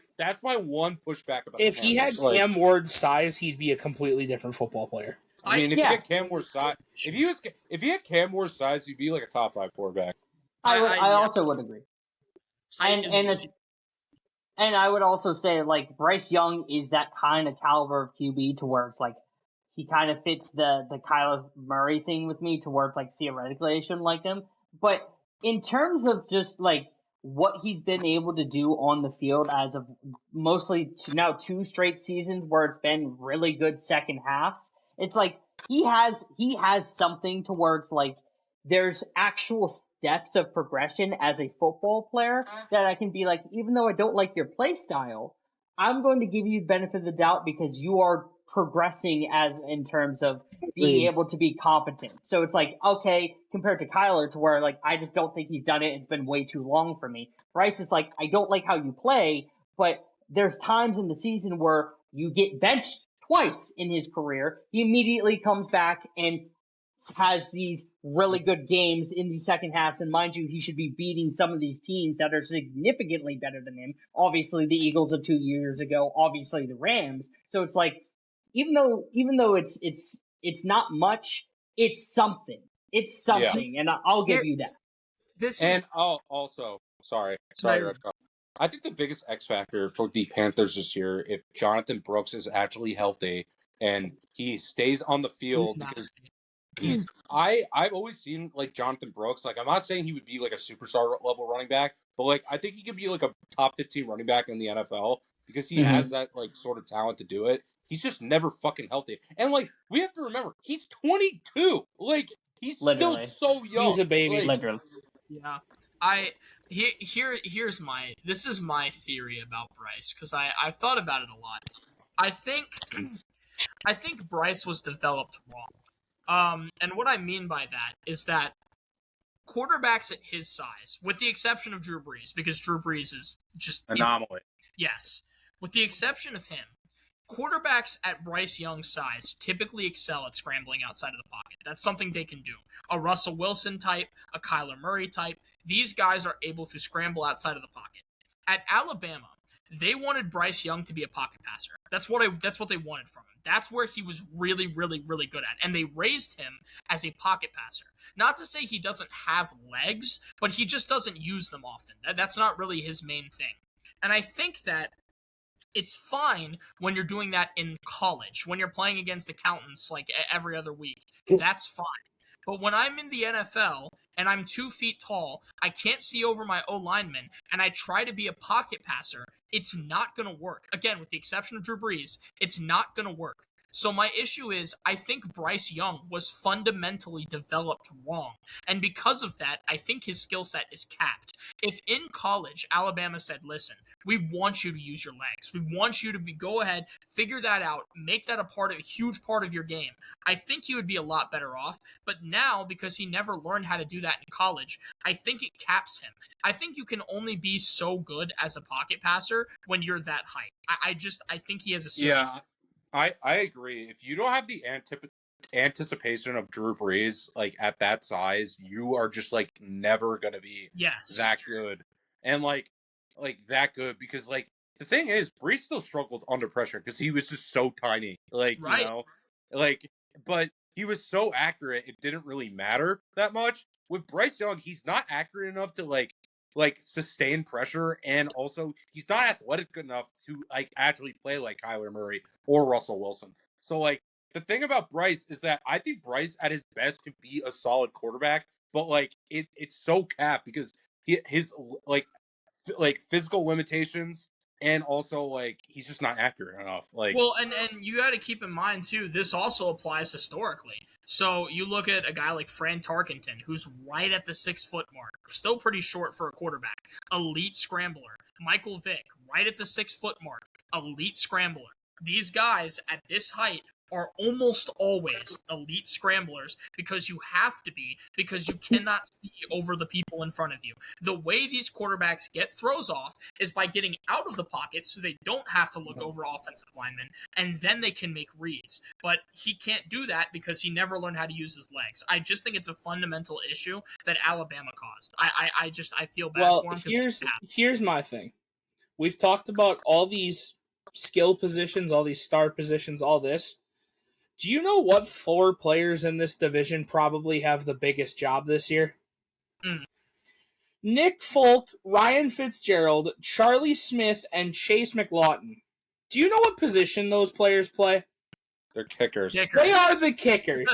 one pushback about. If he had Cam Ward's size, he'd be a completely different football player. I mean, if you had Cam Ward's size, if he had Cam Ward's size, he'd be a top 5 quarterback. I also would agree. And I would also say, Bryce Young is that kind of caliber of QB to where it's he kind of fits the Kyler Murray thing with me, to where it's theoretically I shouldn't like him. But in terms of just what he's been able to do on the field as of mostly now 2 straight seasons where it's been really good second halves, it's he has something to where it's there's actual steps of progression as a football player that I can be even though I don't like your play style, I'm going to give you benefit of the doubt because you are progressing as in terms of being able to be competent. So it's okay, compared to Kyler, to where I just don't think he's done it. It's been way too long for me. Bryce is I don't like how you play, but there's times in the season where you get benched twice in his career. He immediately comes back and has these really good games in the second halves, and mind you, he should be beating some of these teams that are significantly better than him. Obviously, the Eagles of 2 years ago. Obviously, the Rams. So it's even though it's not much, it's something. It's something, and I'll give you that. Also, sorry, I think the biggest X factor for the Panthers this year, if Jonathan Brooks is actually healthy and he stays on the field, because I've always seen like Jonathan Brooks. Like I'm not saying he would be like a superstar level running back, but like I think he could be like a top 15 running back in the NFL because he has that like sort of talent to do it. He's just never fucking healthy. And like we have to remember, he's 22. Like he's Literally. still so young. He's a baby. Like, Literally. Yeah. Here's my theory about Bryce, because I've thought about it a lot. I think Bryce was developed wrong. And what I mean by that is that quarterbacks at his size, with the exception of Drew Brees, because Drew Brees is just anomaly. Yes. With the exception of him, quarterbacks at Bryce Young's size typically excel at scrambling outside of the pocket. That's something they can do. A Russell Wilson type, a Kyler Murray type, these guys are able to scramble outside of the pocket. At Alabama, they wanted Bryce Young to be a pocket passer. That's what they wanted from him. That's where he was really, really, really good at. And they raised him as a pocket passer. Not to say he doesn't have legs, but he just doesn't use them often. That's not really his main thing. And I think that it's fine when you're doing that in college, when you're playing against accountants like every other week. That's fine. But when I'm in the NFL and I'm 2 feet tall, I can't see over my O-lineman, and I try to be a pocket passer, it's not going to work. Again, with the exception of Drew Brees, it's not going to work. So my issue is, I think Bryce Young was fundamentally developed wrong. And because of that, I think his skill set is capped. If in college, Alabama said, listen, we want you to use your legs. We want you to go ahead, figure that out, make that a huge part of your game. I think he would be a lot better off. But now, because he never learned how to do that in college, I think it caps him. I think you can only be so good as a pocket passer when you're that height. I think he has a ceiling. Yeah. I agree. If you don't have the anticipation of Drew Brees, like at that size, you are just like never gonna be that good, and like that good, because like the thing is, Brees still struggled under pressure because he was just so tiny, like you know, like but he was so accurate it didn't really matter that much. With Bryce Young, he's not accurate enough to like sustain pressure, and also he's not athletic enough to like actually play like Kyler Murray or Russell Wilson. So like the thing about Bryce is that I think Bryce at his best could be a solid quarterback, but like it's so capped because his like physical limitations, and also like he's just not accurate enough. Like, well, and you got to keep in mind too, this also applies historically. So you look at a guy like Fran Tarkenton, who's right at the 6 foot mark, still pretty short for a quarterback, elite scrambler. Michael Vick, right at the 6 foot mark, elite scrambler. These guys at this height are almost always elite scramblers because you have to be, because you cannot see over the people in front of you. The way these quarterbacks get throws off is by getting out of the pocket so they don't have to look over offensive linemen, and then they can make reads. But he can't do that because he never learned how to use his legs. I just think it's a fundamental issue that Alabama caused. I feel bad for him. Here's my thing. We've talked about all these skill positions, all these star positions, all this. Do you know what 4 players in this division probably have the biggest job this year? Nick Folk, Ryan Fitzgerald, Charlie Smith, and Chase McLaughton. Do you know what position those players play? They're kickers. They are the kickers.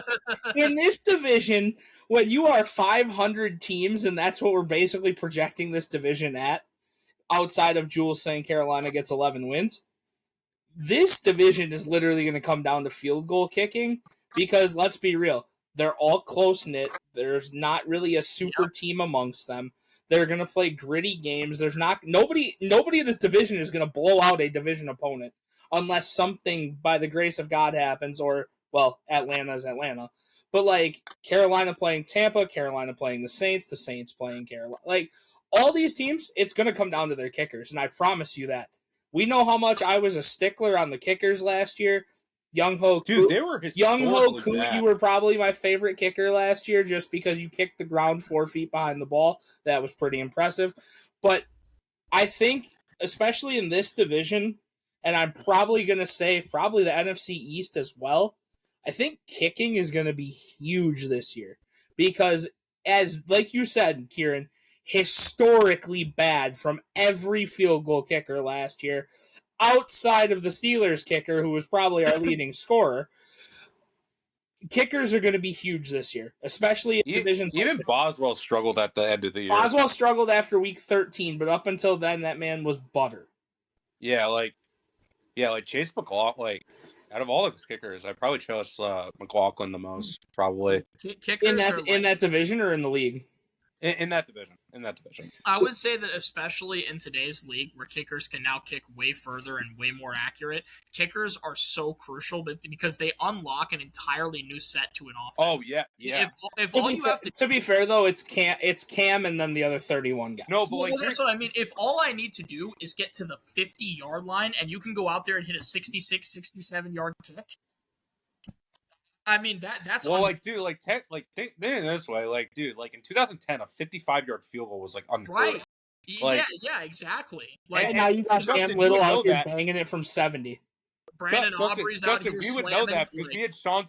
In this division, when you are 500 teams, and that's what we're basically projecting this division at, outside of Jules saying Carolina gets 11 wins, this division is literally going to come down to field goal kicking because, let's be real, they're all close-knit. There's not really a super team amongst them. They're going to play gritty games. There's not nobody in this division is going to blow out a division opponent unless something by the grace of God happens, or, well, Atlanta's Atlanta. But, like, Carolina playing Tampa, Carolina playing the Saints playing Carolina. Like, all these teams, it's going to come down to their kickers, and I promise you that. We know how much I was a stickler on the kickers last year. Young Ho Koo. Dude, they were Young Ho Koo, you were probably my favorite kicker last year just because you kicked the ground 4 feet behind the ball. That was pretty impressive. But I think, especially in this division, and I'm probably going to say probably the NFC East as well, I think kicking is going to be huge this year. Because, as like you said, Kieran, historically bad from every field goal kicker last year, outside of the Steelers kicker, who was probably our leading scorer. kickers are going to be huge this year, especially in divisions. Even Boswell struggled at the end of the year. Boswell struggled after week 13, but up until then, that man was butter. Yeah, like Chase McLaughlin, out of all of his kickers, I probably chose McLaughlin the most, probably. Kickers in that division or in the league? In that division. I would say that especially in today's league where kickers can now kick way further and way more accurate, kickers are so crucial because they unlock an entirely new set to an offense. Oh, yeah. If all you have to be fair, though, it's Cam and then the other 31 guys. No, but well, that's what I mean. If all I need to do is get to the 50-yard line and you can go out there and hit a 66, 67-yard kick, I mean, that's... Well, think this way. Like, dude, like, in 2010, a 55-yard field goal was, like, unheard. Right. Yeah, exactly. Like, and now you got Cam Little out here banging it from 70. Brandon Aubrey's out here we would know that because we had Sean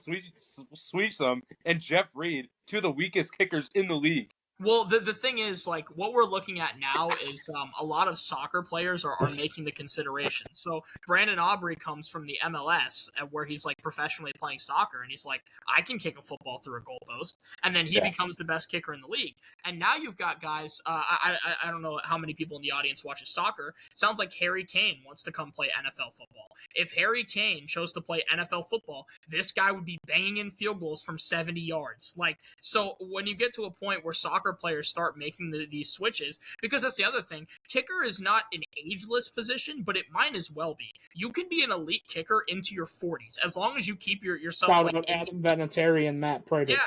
Sweetsham and Jeff Reed, two of the weakest kickers in the league. Well, the thing is, like, what we're looking at now is a lot of soccer players are making the consideration. So Brandon Aubrey comes from the MLS where he's, like, professionally playing soccer, and he's like, I can kick a football through a goalpost, and then he becomes the best kicker in the league. And now you've got guys, I don't know how many people in the audience watches soccer. It sounds like Harry Kane wants to come play NFL football. If Harry Kane chose to play NFL football, this guy would be banging in field goals from 70 yards. Like, so when you get to a point where soccer players start making these switches, because that's the other thing, kicker is not an ageless position, but it might as well be. You can be an elite kicker into your 40s as long as you keep yourself like Adam Vinatieri and Matt Prater. Yeah,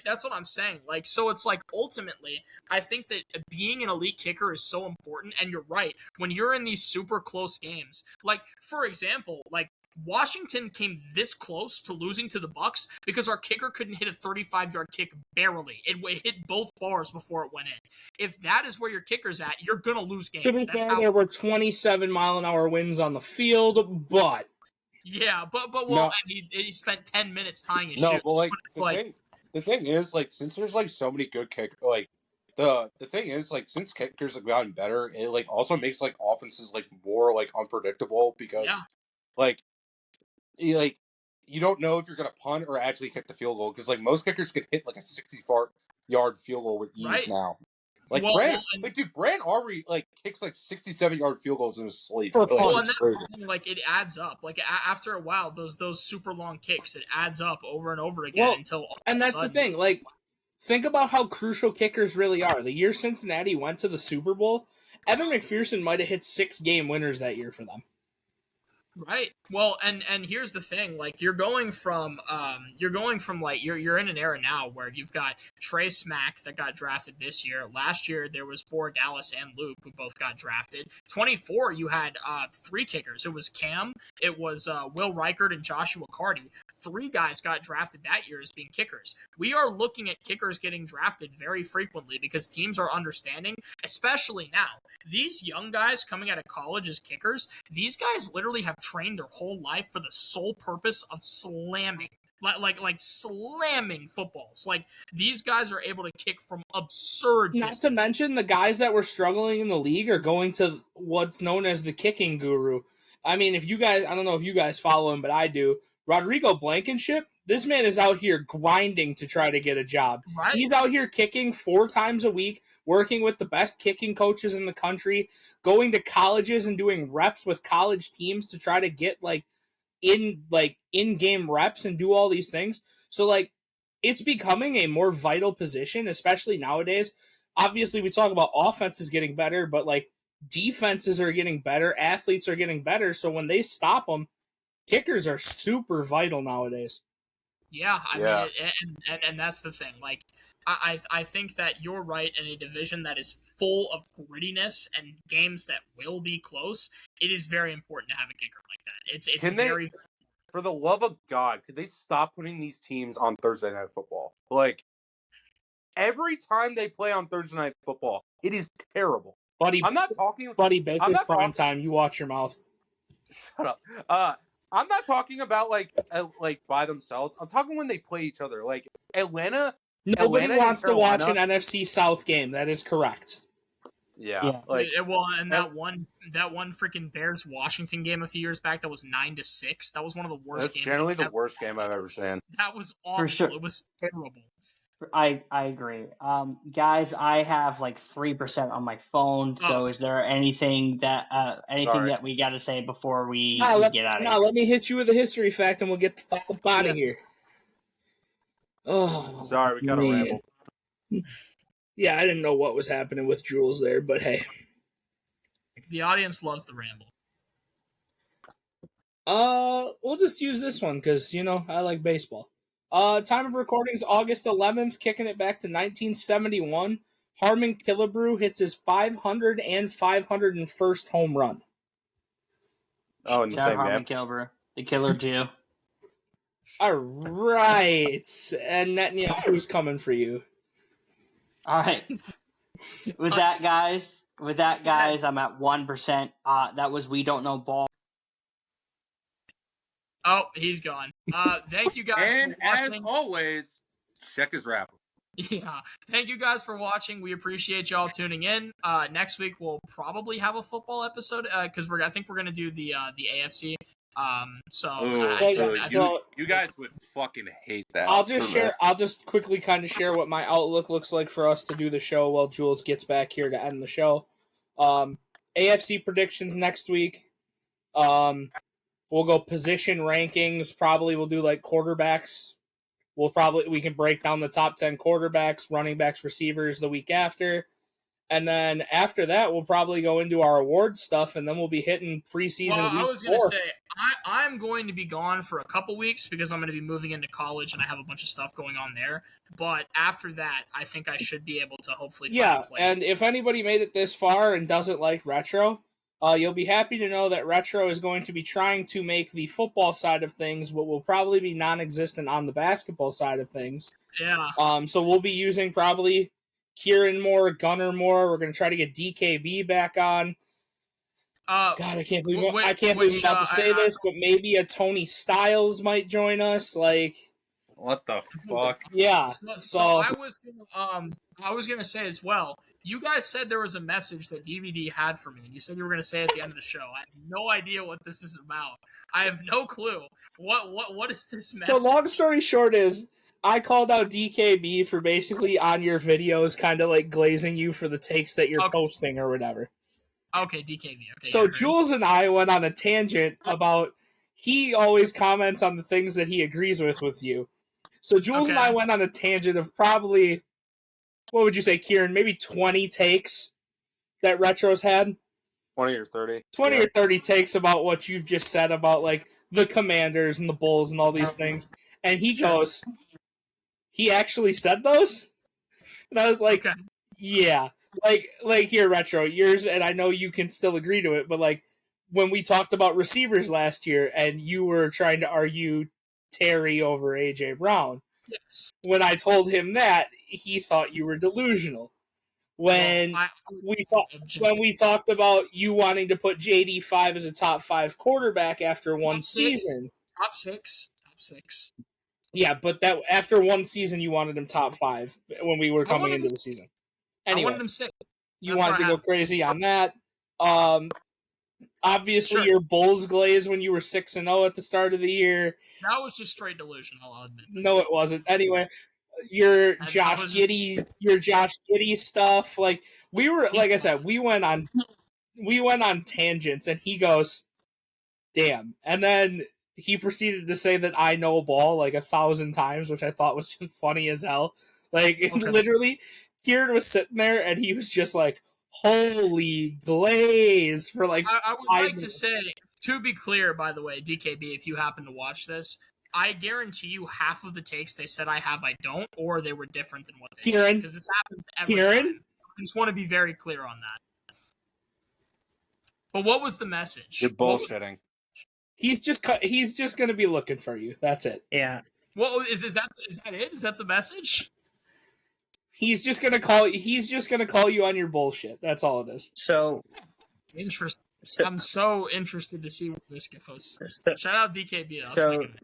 that's what I'm saying. Like, so it's like ultimately, I think that being an elite kicker is so important. And you're right, when you're in these super close games, like for example, like Washington came this close to losing to the Bucks because our kicker couldn't hit a 35-yard kick barely. It hit both bars before it went in. If that is where your kicker's at, you're going to lose games. To be fair, there were 27-mile-an-hour winds on the field, but... Yeah, but and he spent 10 minutes tying his shoes. No, but the thing is, like, since there's, like, so many good kickers, like, the thing is, like, since kickers have gotten better, it, like, also makes, like, offenses, like, more, like, unpredictable because, like, you don't know if you're going to punt or actually kick the field goal because, like, most kickers can hit, like, a 60-yard field goal with ease now. Like, Brand Aubrey, like, kicks, like, 67-yard field goals in his sleep. For fun. Like, it adds up. Like, after a while, those super long kicks, it adds up over and over again until... And that's the thing. Like, think about how crucial kickers really are. The year Cincinnati went to the Super Bowl, Evan McPherson might have hit 6 game winners that year for them. Right. Well, and here's the thing, like you're going from like you're in an era now where you've got Trey Smack that got drafted this year. Last year there was Borregales and Luke who both got drafted. 24 you had 3 kickers. It was Cam, it was Will Reichert and Joshua Carty. 3 guys got drafted that year as being kickers. We are looking at kickers getting drafted very frequently because teams are understanding, especially now. These young guys coming out of college as kickers, these guys literally have trained their whole life for the sole purpose of slamming. Like slamming footballs. Like, these guys are able to kick from absurd distances. Not to mention, the guys that were struggling in the league are going to what's known as the kicking guru. I mean, if you guys, I don't know if you guys follow him, but I do. Rodrigo Blankenship, this man is out here grinding to try to get a job. Right. He's out here kicking 4 times a week, working with the best kicking coaches in the country, going to colleges and doing reps with college teams to try to get in-game reps and do all these things. So, like, it's becoming a more vital position, especially nowadays. Obviously, we talk about offenses getting better, but, like, defenses are getting better, athletes are getting better, so when they stop them, kickers are super vital nowadays. Yeah, I mean, and that's the thing. Like, I think that you're right. In a division that is full of grittiness and games that will be close, it is very important to have a kicker like that. It's for the love of God, could they stop putting these teams on Thursday Night Football? Like, every time they play on Thursday Night Football, it is terrible. Buddy, I'm not talking. Buddy, Baker's prime time. You watch your mouth. Shut up. I'm not talking about like by themselves. I'm talking when they play each other. Like Atlanta. Nobody wants to watch an NFC South game. That is correct. Yeah. Like, well, and that one freaking Bears Washington game a few years back that was 9-6. That was one of the worst games. That's generally the worst game I've ever seen. That was awful. For sure. It was terrible. I agree. Guys, I have like 3% on my phone. So is there anything that that we got to say before we get out of here? Let me hit you with a history fact, and we'll get the fuck up out of here. Oh, sorry, we got to ramble. Yeah, I didn't know what was happening with Jules there, but hey, the audience loves the ramble. We'll just use this one because I like baseball. Time of recording is August 11th, kicking it back to 1971. Harmon Killebrew hits his 500 and 501st home run. Oh, and the same Harmon man. Killebrew, the Killer Jew. All right, and Netanyahu's coming for you. All right. With that, guys, I'm at 1%. That was We Don't Know Ball. Oh, he's gone. Thank you guys And for watching. as always, check his rap. Yeah. Thank you guys for watching. We appreciate y'all tuning in. Next week we'll probably have a football episode because I think we're gonna do the AFC. You guys would fucking hate that. I'll just quickly kind of share what my outlook looks like for us to do the show while Jules gets back here to end the show. AFC predictions next week. We'll go position rankings. Probably we'll do like quarterbacks. We can break down the top 10 quarterbacks, running backs, receivers the week after. And then after that, we'll probably go into our awards stuff, and then we'll be hitting preseason. Well, I was going to say, I'm going to be gone for a couple weeks because I'm going to be moving into college, and I have a bunch of stuff going on there. But after that, I think I should be able to hopefully find a place. And if anybody made it this far and doesn't like retro, you'll be happy to know that retro is going to be trying to make the football side of things what will probably be non-existent on the basketball side of things. Yeah. So we'll be using probably Kieran more, Gunner more. We're going to try to get DKB back on. God, I can't believe I'm about to say this, but maybe a Tony Styles might join us. Like, what the fuck? Yeah. So I was gonna say as well. You guys said there was a message that DVD had for me, and you said you were gonna say it at the end of the show. I have no idea what this is about. I have no clue. What is this message? So long story short is, I called out DKB for basically on your videos kind of like glazing you for the takes that you're posting or whatever. Okay, DKB. Okay, so Jules and I went on a tangent about he always comments on the things that he agrees with you. So Jules and I went on a tangent of probably, what would you say, Kieran, maybe 20 takes that Retro's had? 20 or 30. 20 or 30 takes about what you've just said about like the Commanders and the Bulls and all these things. And he goes, he actually said those? And I was like, yeah. Like here, Retro, yours, and I know you can still agree to it, but like when we talked about receivers last year and you were trying to argue Terry over AJ Brown, when I told him that, he thought you were delusional. When we talked about you wanting to put JD5 as a top 5 quarterback after one season. Top six. Yeah, but that after one season you wanted him top 5 when we were coming into the season. Anyway, I wanted him 6. You wanted to go crazy on that. Obviously your Bulls glaze when you were 6-0 at the start of the year. That was just straight delusion, I'll admit. No, it wasn't. Anyway, your Josh Giddey stuff. Like we were, like I said, we went on tangents, and he goes, "Damn!" And then he proceeded to say that I know ball like 1,000 times, which I thought was just funny as hell. Like literally, Kieran was sitting there, and he was just like, "Holy glaze!" For like, I would like to say, to be clear, by the way, DKB, if you happen to watch this, I guarantee you half of the takes they said I have, I don't, or they were different than what they said. Because this happens every time. I just want to be very clear on that. But what was the message? You're bullshitting. He's just going to be looking for you. That's it. Yeah. Well, is that it? Is that the message? He's just gonna call you on your bullshit. That's all it is. So interesting. I'm so interested to see where this goes. Shout out DKB.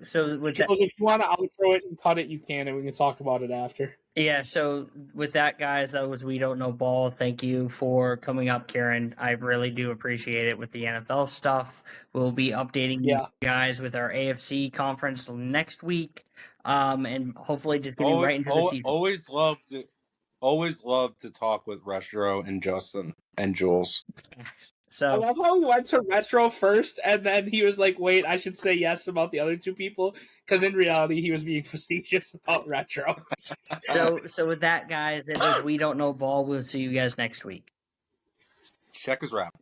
So with if you want to outro it and cut it, you can, and we can talk about it after. Yeah, so with that, guys, that was We Don't Know Ball. Thank you for coming up, Karen. I really do appreciate it with the NFL stuff. We'll be updating you guys with our AFC conference next week, and hopefully just getting right into the season. Always love to talk with Retro and Justin and Jules. So I love how he went to Retro first, and then he was like, wait, I should say yes about the other two people, because in reality, he was being facetious about Retro. So with that, guys, it was We Don't Know Ball. We'll see you guys next week. Check his rap.